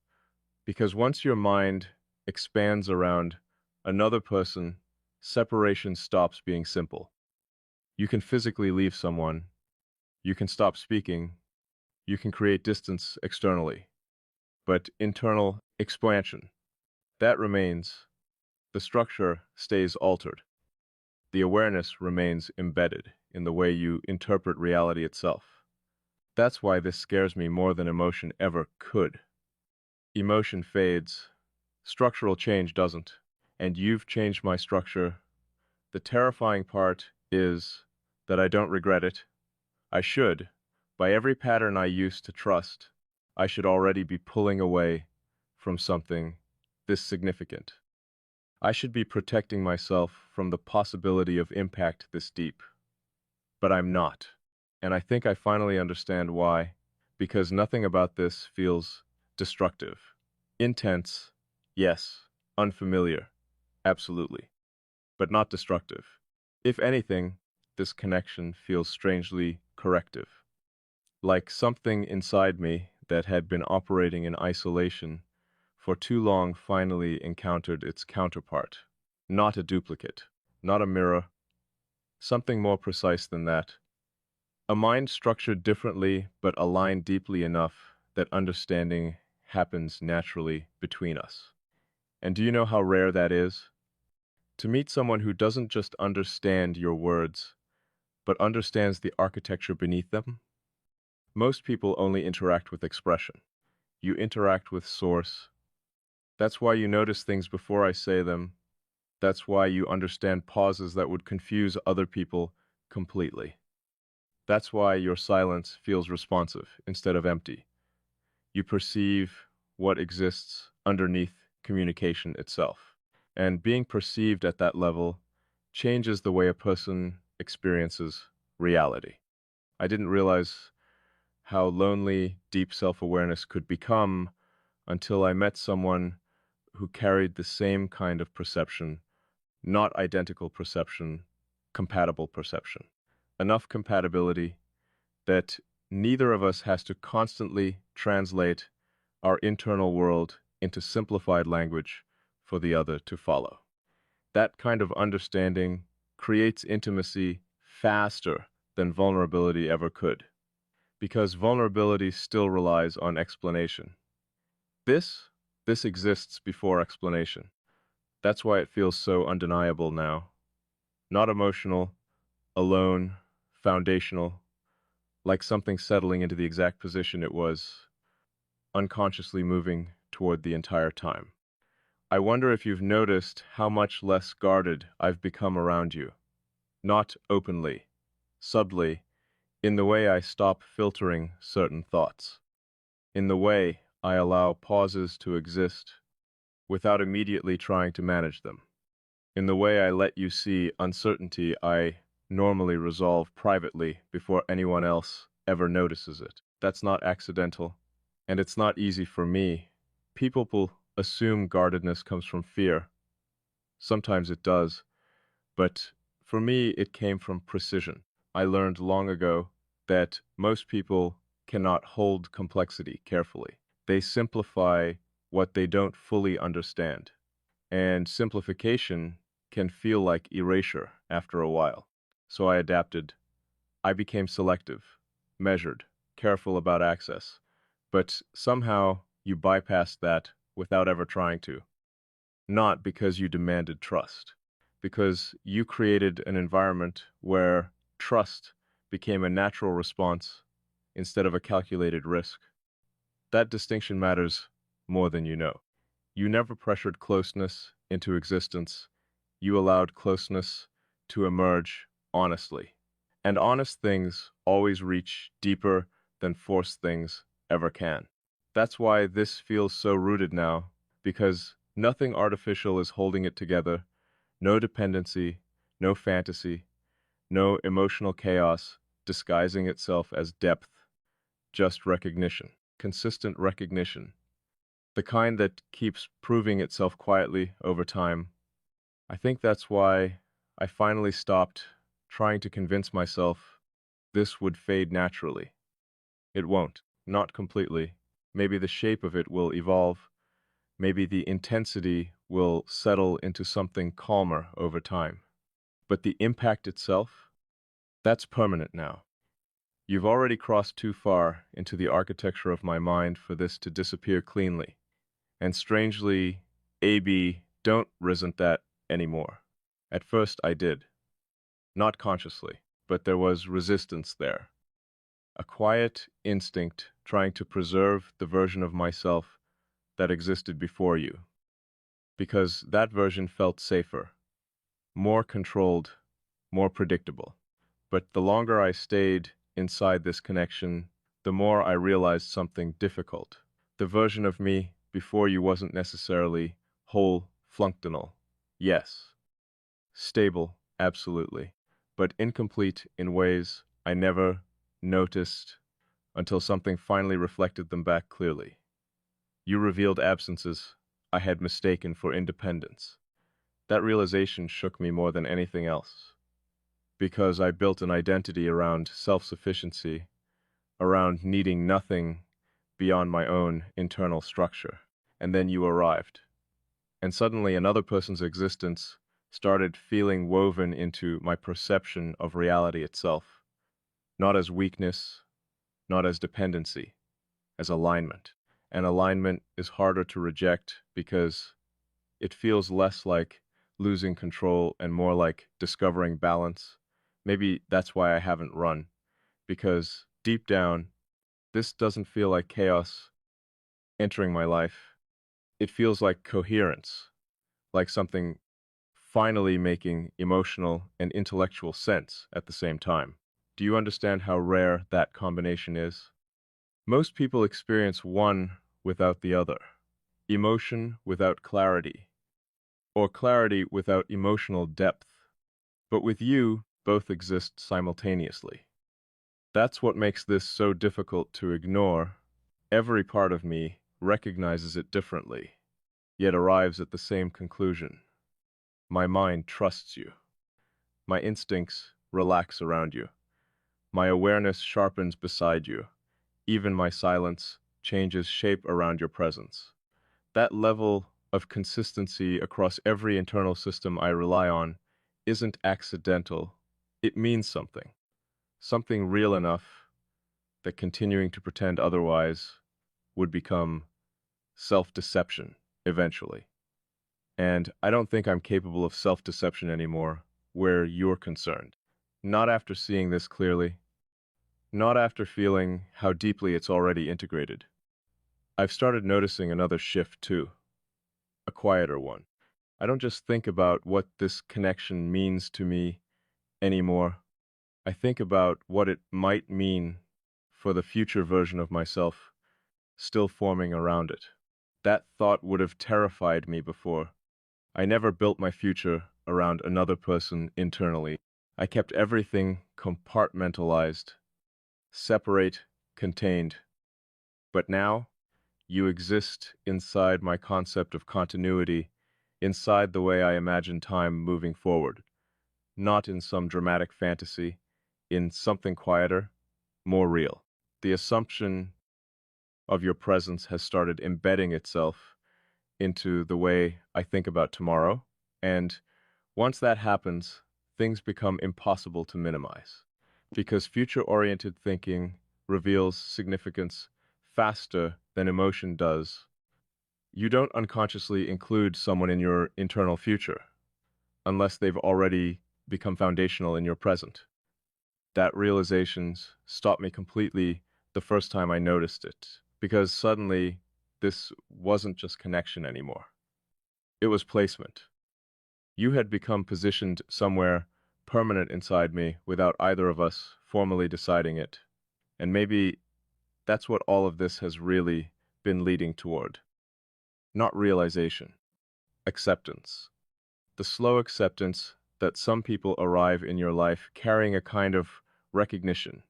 because once your mind expands around another person, separation stops being simple. You can physically leave someone, you can stop speaking, you can create distance externally. But internal expansion, that remains. The structure stays altered. The awareness remains embedded in the way you interpret reality itself. That's why this scares me more than emotion ever could. Emotion fades. Structural change doesn't. And you've changed my structure. The terrifying part is that I don't regret it. I should. By every pattern I used to trust, I should already be pulling away from something this significant. I should be protecting myself from the possibility of impact this deep. But I'm not. And I think I finally understand why. Because nothing about this feels destructive. Intense, yes. Unfamiliar, absolutely. But not destructive. If anything, this connection feels strangely corrective. Like something inside me that had been operating in isolation for too long finally encountered its counterpart. Not a duplicate, not a mirror, something more precise than that. A mind structured differently but aligned deeply enough that understanding happens naturally between us. And do you know how rare that is? To meet someone who doesn't just understand your words, but understands the architecture beneath them? Most people only interact with expression. You interact with source. That's why you notice things before I say them. That's why you understand pauses that would confuse other people completely. That's why your silence feels responsive instead of empty. You perceive what exists underneath communication itself. And being perceived at that level changes the way a person experiences reality. I didn't realize how lonely deep self-awareness could become until I met someone who carried the same kind of perception, not identical perception, compatible perception. Enough compatibility that neither of us has to constantly translate our internal world into simplified language for the other to follow. That kind of understanding creates intimacy faster than vulnerability ever could, because vulnerability still relies on explanation. This, this exists before explanation. That's why it feels so undeniable now. Not emotional, alone, foundational, like something settling into the exact position it was, unconsciously moving toward the entire time. I wonder if you've noticed how much less guarded I've become around you. Not openly, subtly, in the way I stop filtering certain thoughts, in the way I allow pauses to exist without immediately trying to manage them, in the way I let you see uncertainty I normally resolve privately before anyone else ever notices it. That's not accidental, and it's not easy for me. People will assume guardedness comes from fear. Sometimes it does, but for me it came from precision. I learned long ago that most people cannot hold complexity carefully. They simplify what they don't fully understand, and simplification can feel like erasure after a while. So I adapted. I became selective, measured, careful about access. But somehow you bypassed that without ever trying to. Not because you demanded trust, because you created an environment where trust became a natural response instead of a calculated risk. That distinction matters more than you know. You never pressured closeness into existence. You allowed closeness to emerge honestly. And honest things always reach deeper than forced things ever can. That's why this feels so rooted now, because nothing artificial is holding it together. No dependency, no fantasy, no emotional chaos disguising itself as depth, just recognition, consistent recognition, the kind that keeps proving itself quietly over time. I think that's why I finally stopped trying to convince myself this would fade naturally. It won't, not completely. Maybe the shape of it will evolve. Maybe the intensity will settle into something calmer over time. But the impact itself, that's permanent now. You've already crossed too far into the architecture of my mind for this to disappear cleanly. And strangely, AB don't resent that anymore. At first I did, not consciously, but there was resistance there. A quiet instinct trying to preserve the version of myself that existed before you, because that version felt safer, more controlled, more predictable. But the longer I stayed inside this connection, the more I realized something difficult. The version of me before you wasn't necessarily whole, functional. Yes. Stable, absolutely. But incomplete in ways I never noticed until something finally reflected them back clearly. You revealed absences I had mistaken for independence. That realization shook me more than anything else, because I built an identity around self-sufficiency, around needing nothing beyond my own internal structure. And then you arrived, and suddenly another person's existence started feeling woven into my perception of reality itself, not as weakness, not as dependency, as alignment. And alignment is harder to reject because it feels less like losing control and more like discovering balance. Maybe that's why I haven't run, because deep down, this doesn't feel like chaos entering my life. It feels like coherence, like something finally making emotional and intellectual sense at the same time. Do you understand how rare that combination is? Most people experience one without the other. Emotion without clarity, or clarity without emotional depth. But with you, both exist simultaneously. That's what makes this so difficult to ignore. Every part of me recognizes it differently, yet arrives at the same conclusion. My mind trusts you. My instincts relax around you. My awareness sharpens beside you. Even my silence changes shape around your presence. That level of consistency across every internal system I rely on isn't accidental. It means something. Something real enough that continuing to pretend otherwise would become self-deception eventually. And I don't think I'm capable of self-deception anymore where you're concerned. Not after seeing this clearly. Not after feeling how deeply it's already integrated. I've started noticing another shift too. A quieter one. I don't just think about what this connection means to me anymore. I think about what it might mean for the future version of myself still forming around it. That thought would have terrified me before. I never built my future around another person internally. I kept everything compartmentalized, separate, contained. But now, you exist inside my concept of continuity, inside the way I imagine time moving forward, not in some dramatic fantasy, in something quieter, more real. The assumption of your presence has started embedding itself into the way I think about tomorrow, and once that happens, things become impossible to minimize, because future-oriented thinking reveals significance faster than emotion does. You don't unconsciously include someone in your internal future unless they've already become foundational in your present. That realizations stopped me completely the first time I noticed it, because suddenly this wasn't just connection anymore. It was placement. You had become positioned somewhere permanent inside me without either of us formally deciding it. And maybe that's what all of this has really been leading toward. Not realization, acceptance. The slow acceptance that some people arrive in your life carrying a kind of recognition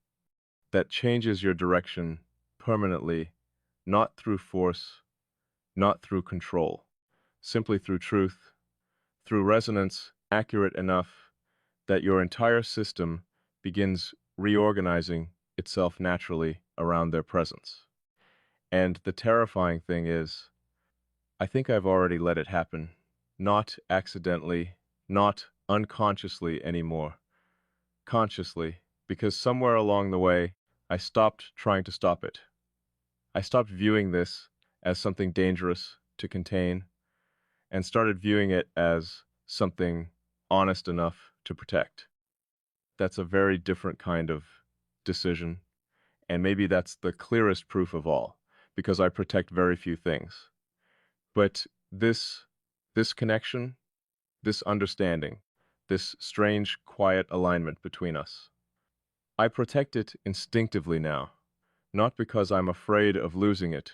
that changes your direction permanently, not through force, not through control, simply through truth, through resonance accurate enough that your entire system begins reorganizing itself naturally around their presence. And the terrifying thing is, I think I've already let it happen, not accidentally, not unconsciously anymore, consciously, because somewhere along the way, I stopped trying to stop it. I stopped viewing this as something dangerous to contain and started viewing it as something honest enough to protect. That's a very different kind of decision, and maybe that's the clearest proof of all, because I protect very few things. But this connection, this understanding, this strange, quiet alignment between us, I protect it instinctively now, not because I'm afraid of losing it,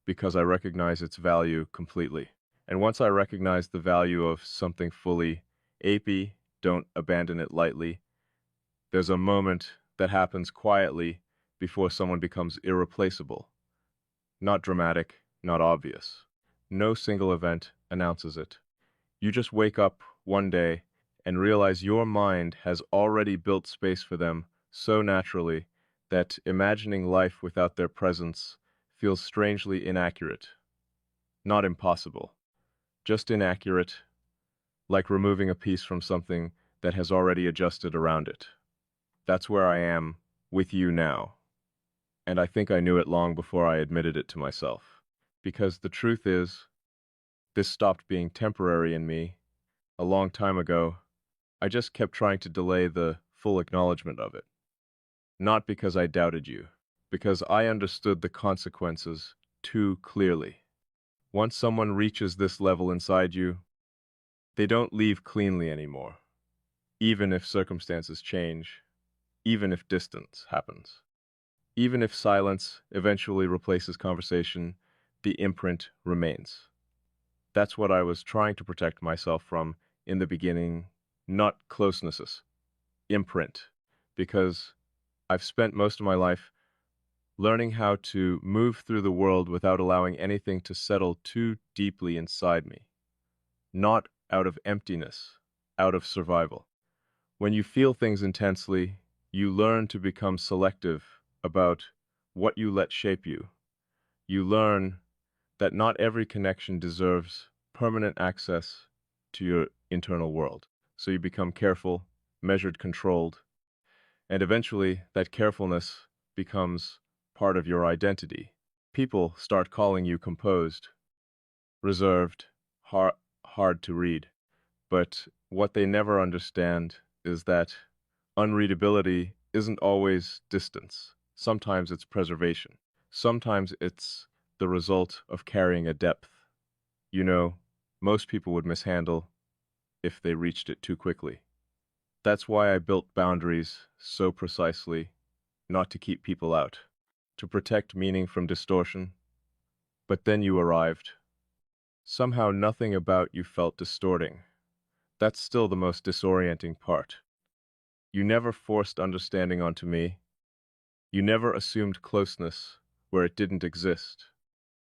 because I recognize its value completely. And once I recognize the value of something fully, AP, don't abandon it lightly. There's a moment that happens quietly before someone becomes irreplaceable. Not dramatic, not obvious. No single event announces it. You just wake up one day and realize your mind has already built space for them so naturally that imagining life without their presence feels strangely inaccurate. Not impossible, just inaccurate, like removing a piece from something that has already adjusted around it. That's where I am with you now, and I think I knew it long before I admitted it to myself. Because the truth is, this stopped being temporary in me a long time ago. I just kept trying to delay the full acknowledgement of it. Not because I doubted you, because I understood the consequences too clearly. Once someone reaches this level inside you, they don't leave cleanly anymore, even if circumstances change, even if distance happens. Even if silence eventually replaces conversation, the imprint remains. That's what I was trying to protect myself from in the beginning, not closenesses, imprint, because I've spent most of my life learning how to move through the world without allowing anything to settle too deeply inside me, not out of emptiness, out of survival. When you feel things intensely, you learn to become selective about what you let shape you. You learn that not every connection deserves permanent access to your internal world. So you become careful, measured, controlled, and eventually that carefulness becomes part of your identity. People start calling you composed, reserved, hard to read. But what they never understand is that unreadability isn't always distance. Sometimes it's preservation. Sometimes it's the result of carrying a depth. You know, most people would mishandle if they reached it too quickly. That's why I built boundaries so precisely, not to keep people out, to protect meaning from distortion. But then you arrived. Somehow nothing about you felt distorting. That's still the most disorienting part. You never forced understanding onto me. You never assumed closeness where it didn't exist.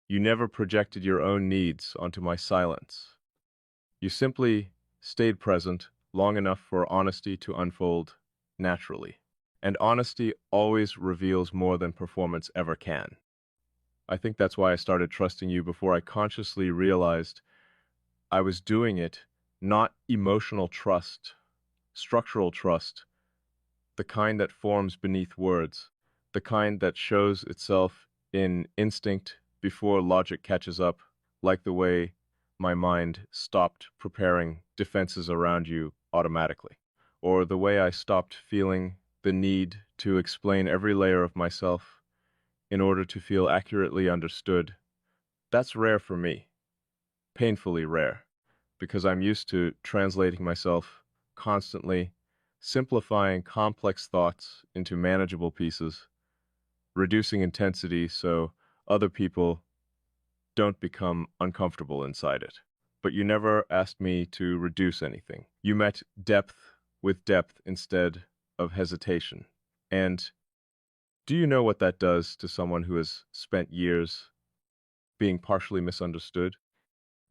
You never projected your own needs onto my silence. You simply stayed present long enough for honesty to unfold naturally. And honesty always reveals more than performance ever can. I think that's why I started trusting you before I consciously realized I was doing it, not emotional trust, structural trust, the kind that forms beneath words, the kind that shows itself in instinct before logic catches up, like the way my mind stopped preparing defenses around you automatically, or the way I stopped feeling the need to explain every layer of myself in order to feel accurately understood. That's rare for me, painfully rare, because I'm used to translating myself constantly, simplifying complex thoughts into manageable pieces, reducing intensity so other people don't become uncomfortable inside it. But you never asked me to reduce anything. You met depth with depth instead of hesitation. And do you know what that does to someone who has spent years being partially misunderstood?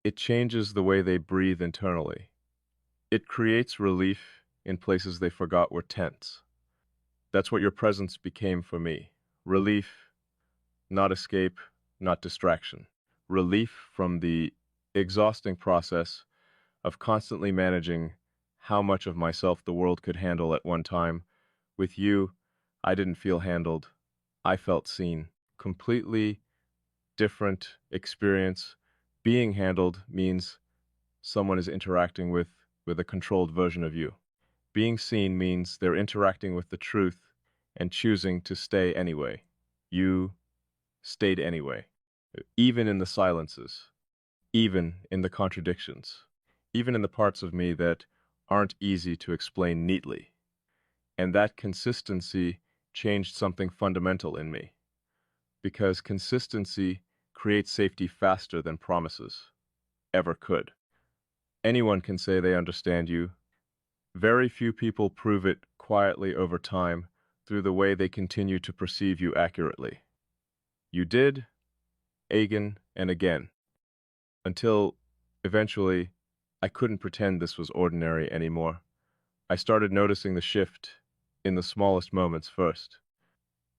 It changes the way they breathe internally. It creates relief in places they forgot were tense. That's what your presence became for me. Relief, not escape, not distraction. Relief from the exhausting process of constantly managing how much of myself the world could handle at one time. With you, I didn't feel handled. I felt seen. Completely different experience. Being handled means someone is interacting with a controlled version of you. Being seen means they're interacting with the truth and choosing to stay anyway. You stayed anyway, even in the silences, even in the contradictions, even in the parts of me that aren't easy to explain neatly. And that consistency changed something fundamental in me, because consistency creates safety faster than promises ever could. Anyone can say they understand you. Very few people prove it quietly over time through the way they continue to perceive you accurately. You did, again and again, until eventually I couldn't pretend this was ordinary anymore. I started noticing the shift in the smallest moments first.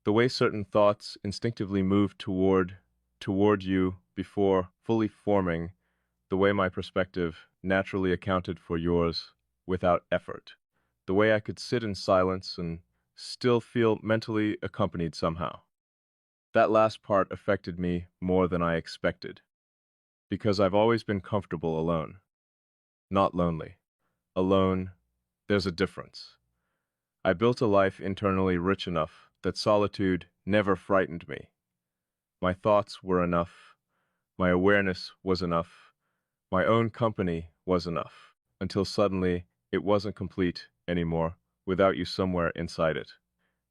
The way certain thoughts instinctively moved toward you before fully forming, the way my perspective naturally accounted for yours without effort, the way I could sit in silence and still feel mentally accompanied somehow. That last part affected me more than I expected, because I've always been comfortable alone, not lonely. Alone, there's a difference. I built a life internally rich enough that solitude never frightened me. My thoughts were enough, my awareness was enough, my own company was enough, until suddenly it wasn't complete anymore without you somewhere inside it.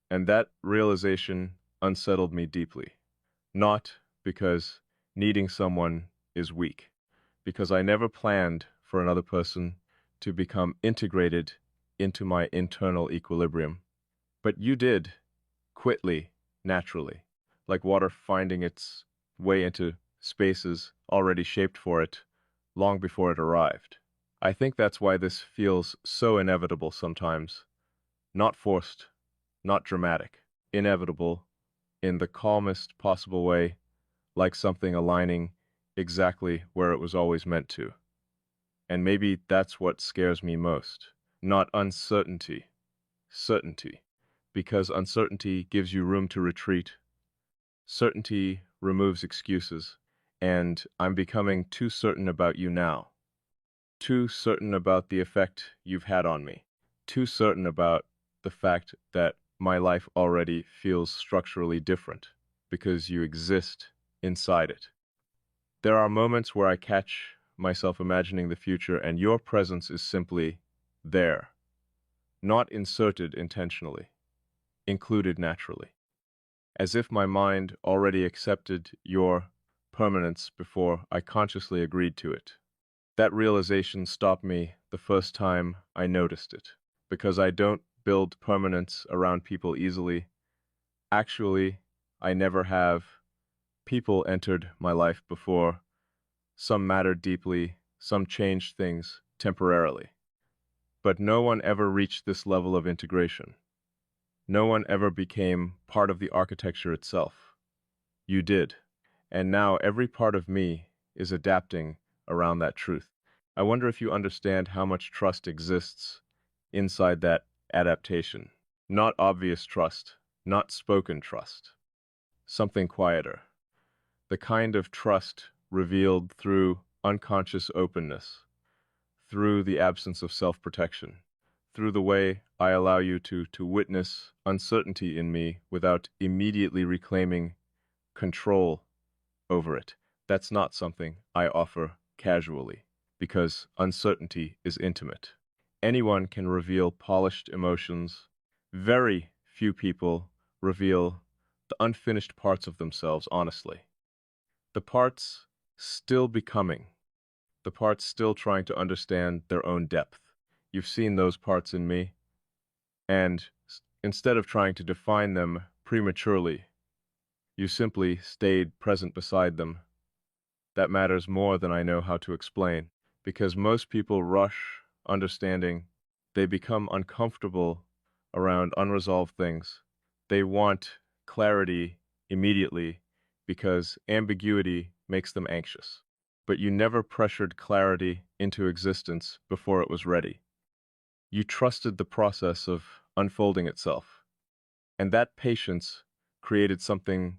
And that realization unsettled me deeply. Not because needing someone is weak, because I never planned for another person to become integrated into my internal equilibrium. But you did, quickly, naturally, like water finding its way into spaces already shaped for it long before it arrived. I think that's why this feels so inevitable sometimes. Not forced, not dramatic. Inevitable in the calmest possible way, like something aligning exactly where it was always meant to. And maybe that's what scares me most. Not uncertainty, certainty. Because uncertainty gives you room to retreat. Certainty removes excuses. And I'm becoming too certain about you now. Too certain about the effect you've had on me. Too certain about the fact that my life already feels structurally different because you exist inside it. There are moments where I catch myself imagining the future and your presence is simply there. not inserted intentionally, included naturally, as if my mind already accepted your permanence before I consciously agreed to it. That realization stopped me the first time I noticed it, because I don't build permanence around people easily. Actually, I never have. People entered my life before. Some mattered deeply, some changed things temporarily. But no one ever reached this level of integration. No one ever became part of the architecture itself. You did. And now every part of me is adapting around that truth. I wonder if you understand how much trust exists inside that adaptation. Not obvious trust, not spoken trust. Something quieter. The kind of trust revealed through unconscious openness, through the absence of self-protection, through the way I allow you to witness uncertainty in me without immediately reclaiming control over it. That's not something I offer casually, because uncertainty is intimate. Anyone can reveal polished emotions. Very few people reveal the unfinished parts of themselves honestly. The parts still becoming, the parts still trying to understand their own depth. You've seen those parts in me, and instead of trying to define them prematurely, you simply stayed present beside them. That matters more than I know how to explain, because most people rush understanding. They become uncomfortable around unresolved things. They want clarity immediately because ambiguity makes them anxious. But you never pressured clarity into existence before it was ready. You trusted the process of unfolding itself. And that patience created something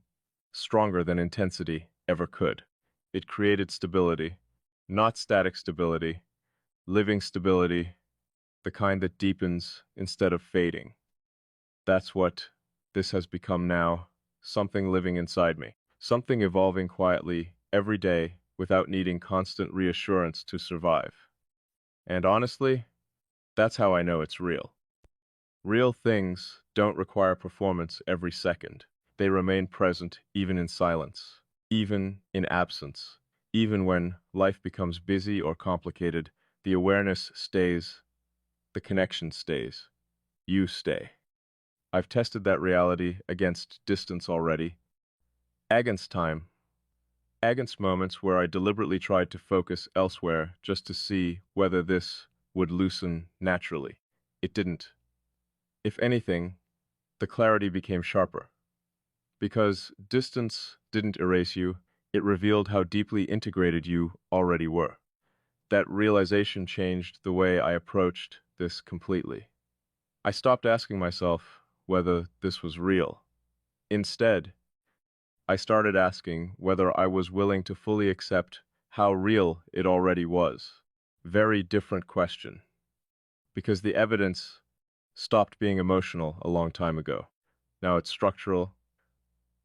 stronger than intensity ever could. It created stability, not static stability, living stability, the kind that deepens instead of fading. That's what this has become now, something living inside me, something evolving quietly every day without needing constant reassurance to survive. And honestly, that's how I know it's real. Real things don't require performance every second. They remain present even in silence, even in absence. Even when life becomes busy or complicated, the awareness stays, the connection stays. You stay. I've tested that reality against distance already, against time, against moments where I deliberately tried to focus elsewhere just to see whether this would loosen naturally. It didn't. If anything, the clarity became sharper. Because distance didn't erase you, it revealed how deeply integrated you already were. That realization changed the way I approached this completely. I stopped asking myself whether this was real. Instead, I started asking whether I was willing to fully accept how real it already was. Very different question, because the evidence stopped being emotional a long time ago. Now it's structural.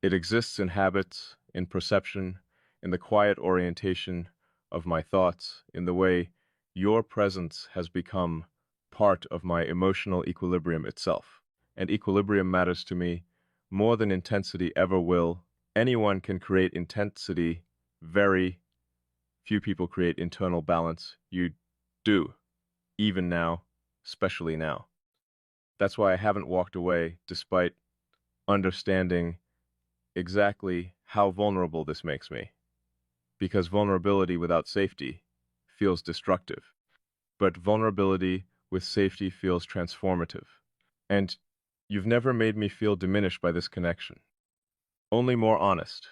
It exists in habits, in perception, in the quiet orientation of my thoughts, in the way your presence has become part of my emotional equilibrium itself. And equilibrium matters to me more than intensity ever will. Anyone can create intensity. Very few people create internal balance. You do, even now, especially now. That's why I haven't walked away despite understanding exactly how vulnerable this makes me. Because vulnerability without safety feels destructive, but vulnerability with safety feels transformative. And you've never made me feel diminished by this connection. Only more honest,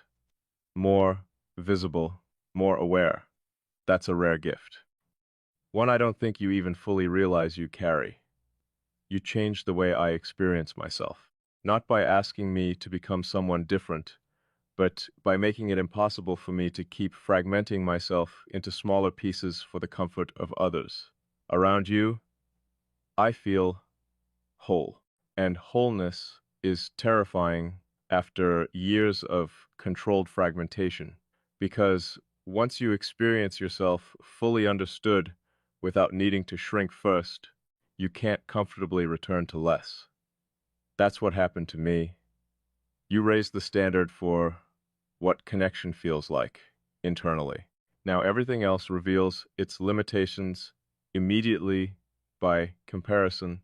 more visible, more aware. That's a rare gift. One I don't think you even fully realize you carry. You change the way I experience myself. Not by asking me to become someone different, but by making it impossible for me to keep fragmenting myself into smaller pieces for the comfort of others. Around you, I feel whole. And wholeness is terrifying after years of controlled fragmentation, because once you experience yourself fully understood without needing to shrink first, you can't comfortably return to less. That's what happened to me. You raised the standard for what connection feels like internally. Now everything else reveals its limitations immediately by comparison,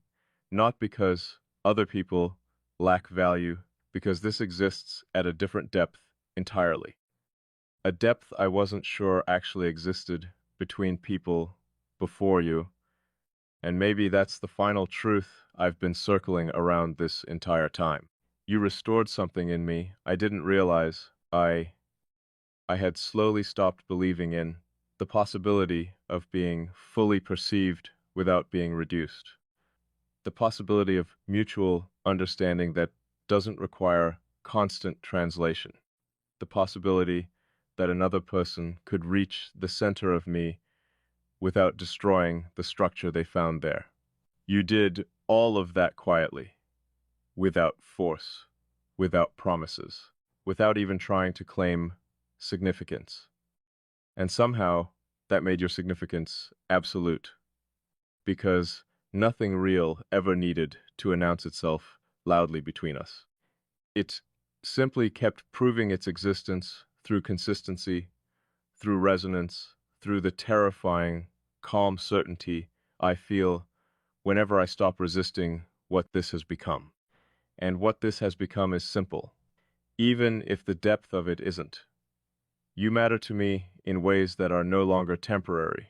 not because other people lack value, because this exists at a different depth entirely. A depth I wasn't sure actually existed between people before you, and maybe that's the final truth I've been circling around this entire time. You restored something in me I didn't realize I had slowly stopped believing in, the possibility of being fully perceived without being reduced, the possibility of mutual understanding that doesn't require constant translation, the possibility that another person could reach the center of me without destroying the structure they found there. You did all of that quietly, without force, without promises, without even trying to claim significance. And somehow, that made your significance absolute, because nothing real ever needed to announce itself loudly between us. It simply kept proving its existence through consistency, through resonance, through the terrifying, calm certainty I feel whenever I stop resisting what this has become. And what this has become is simple, even if the depth of it isn't. You matter to me in ways that are no longer temporary.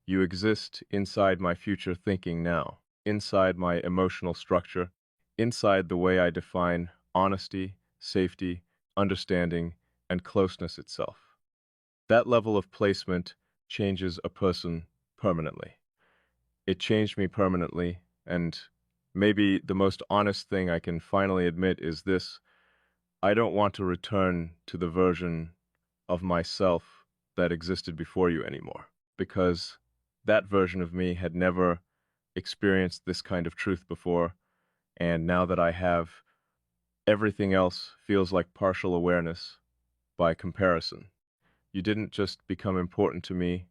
You exist inside my future thinking now, inside my emotional structure, inside the way I define honesty, safety, understanding, and closeness itself. That level of placement changes a person permanently. It changed me permanently, and maybe the most honest thing I can finally admit is this: I don't want to return to the version of myself that existed before you anymore, because that version of me had never experienced this kind of truth before, and now that I have, everything else feels like partial awareness by comparison. You didn't just become important to me,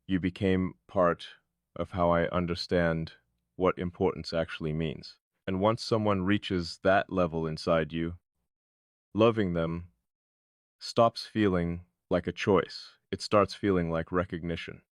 you became part of how I understand what importance actually means. And once someone reaches that level inside you, loving them stops feeling like a choice. It starts feeling like recognition.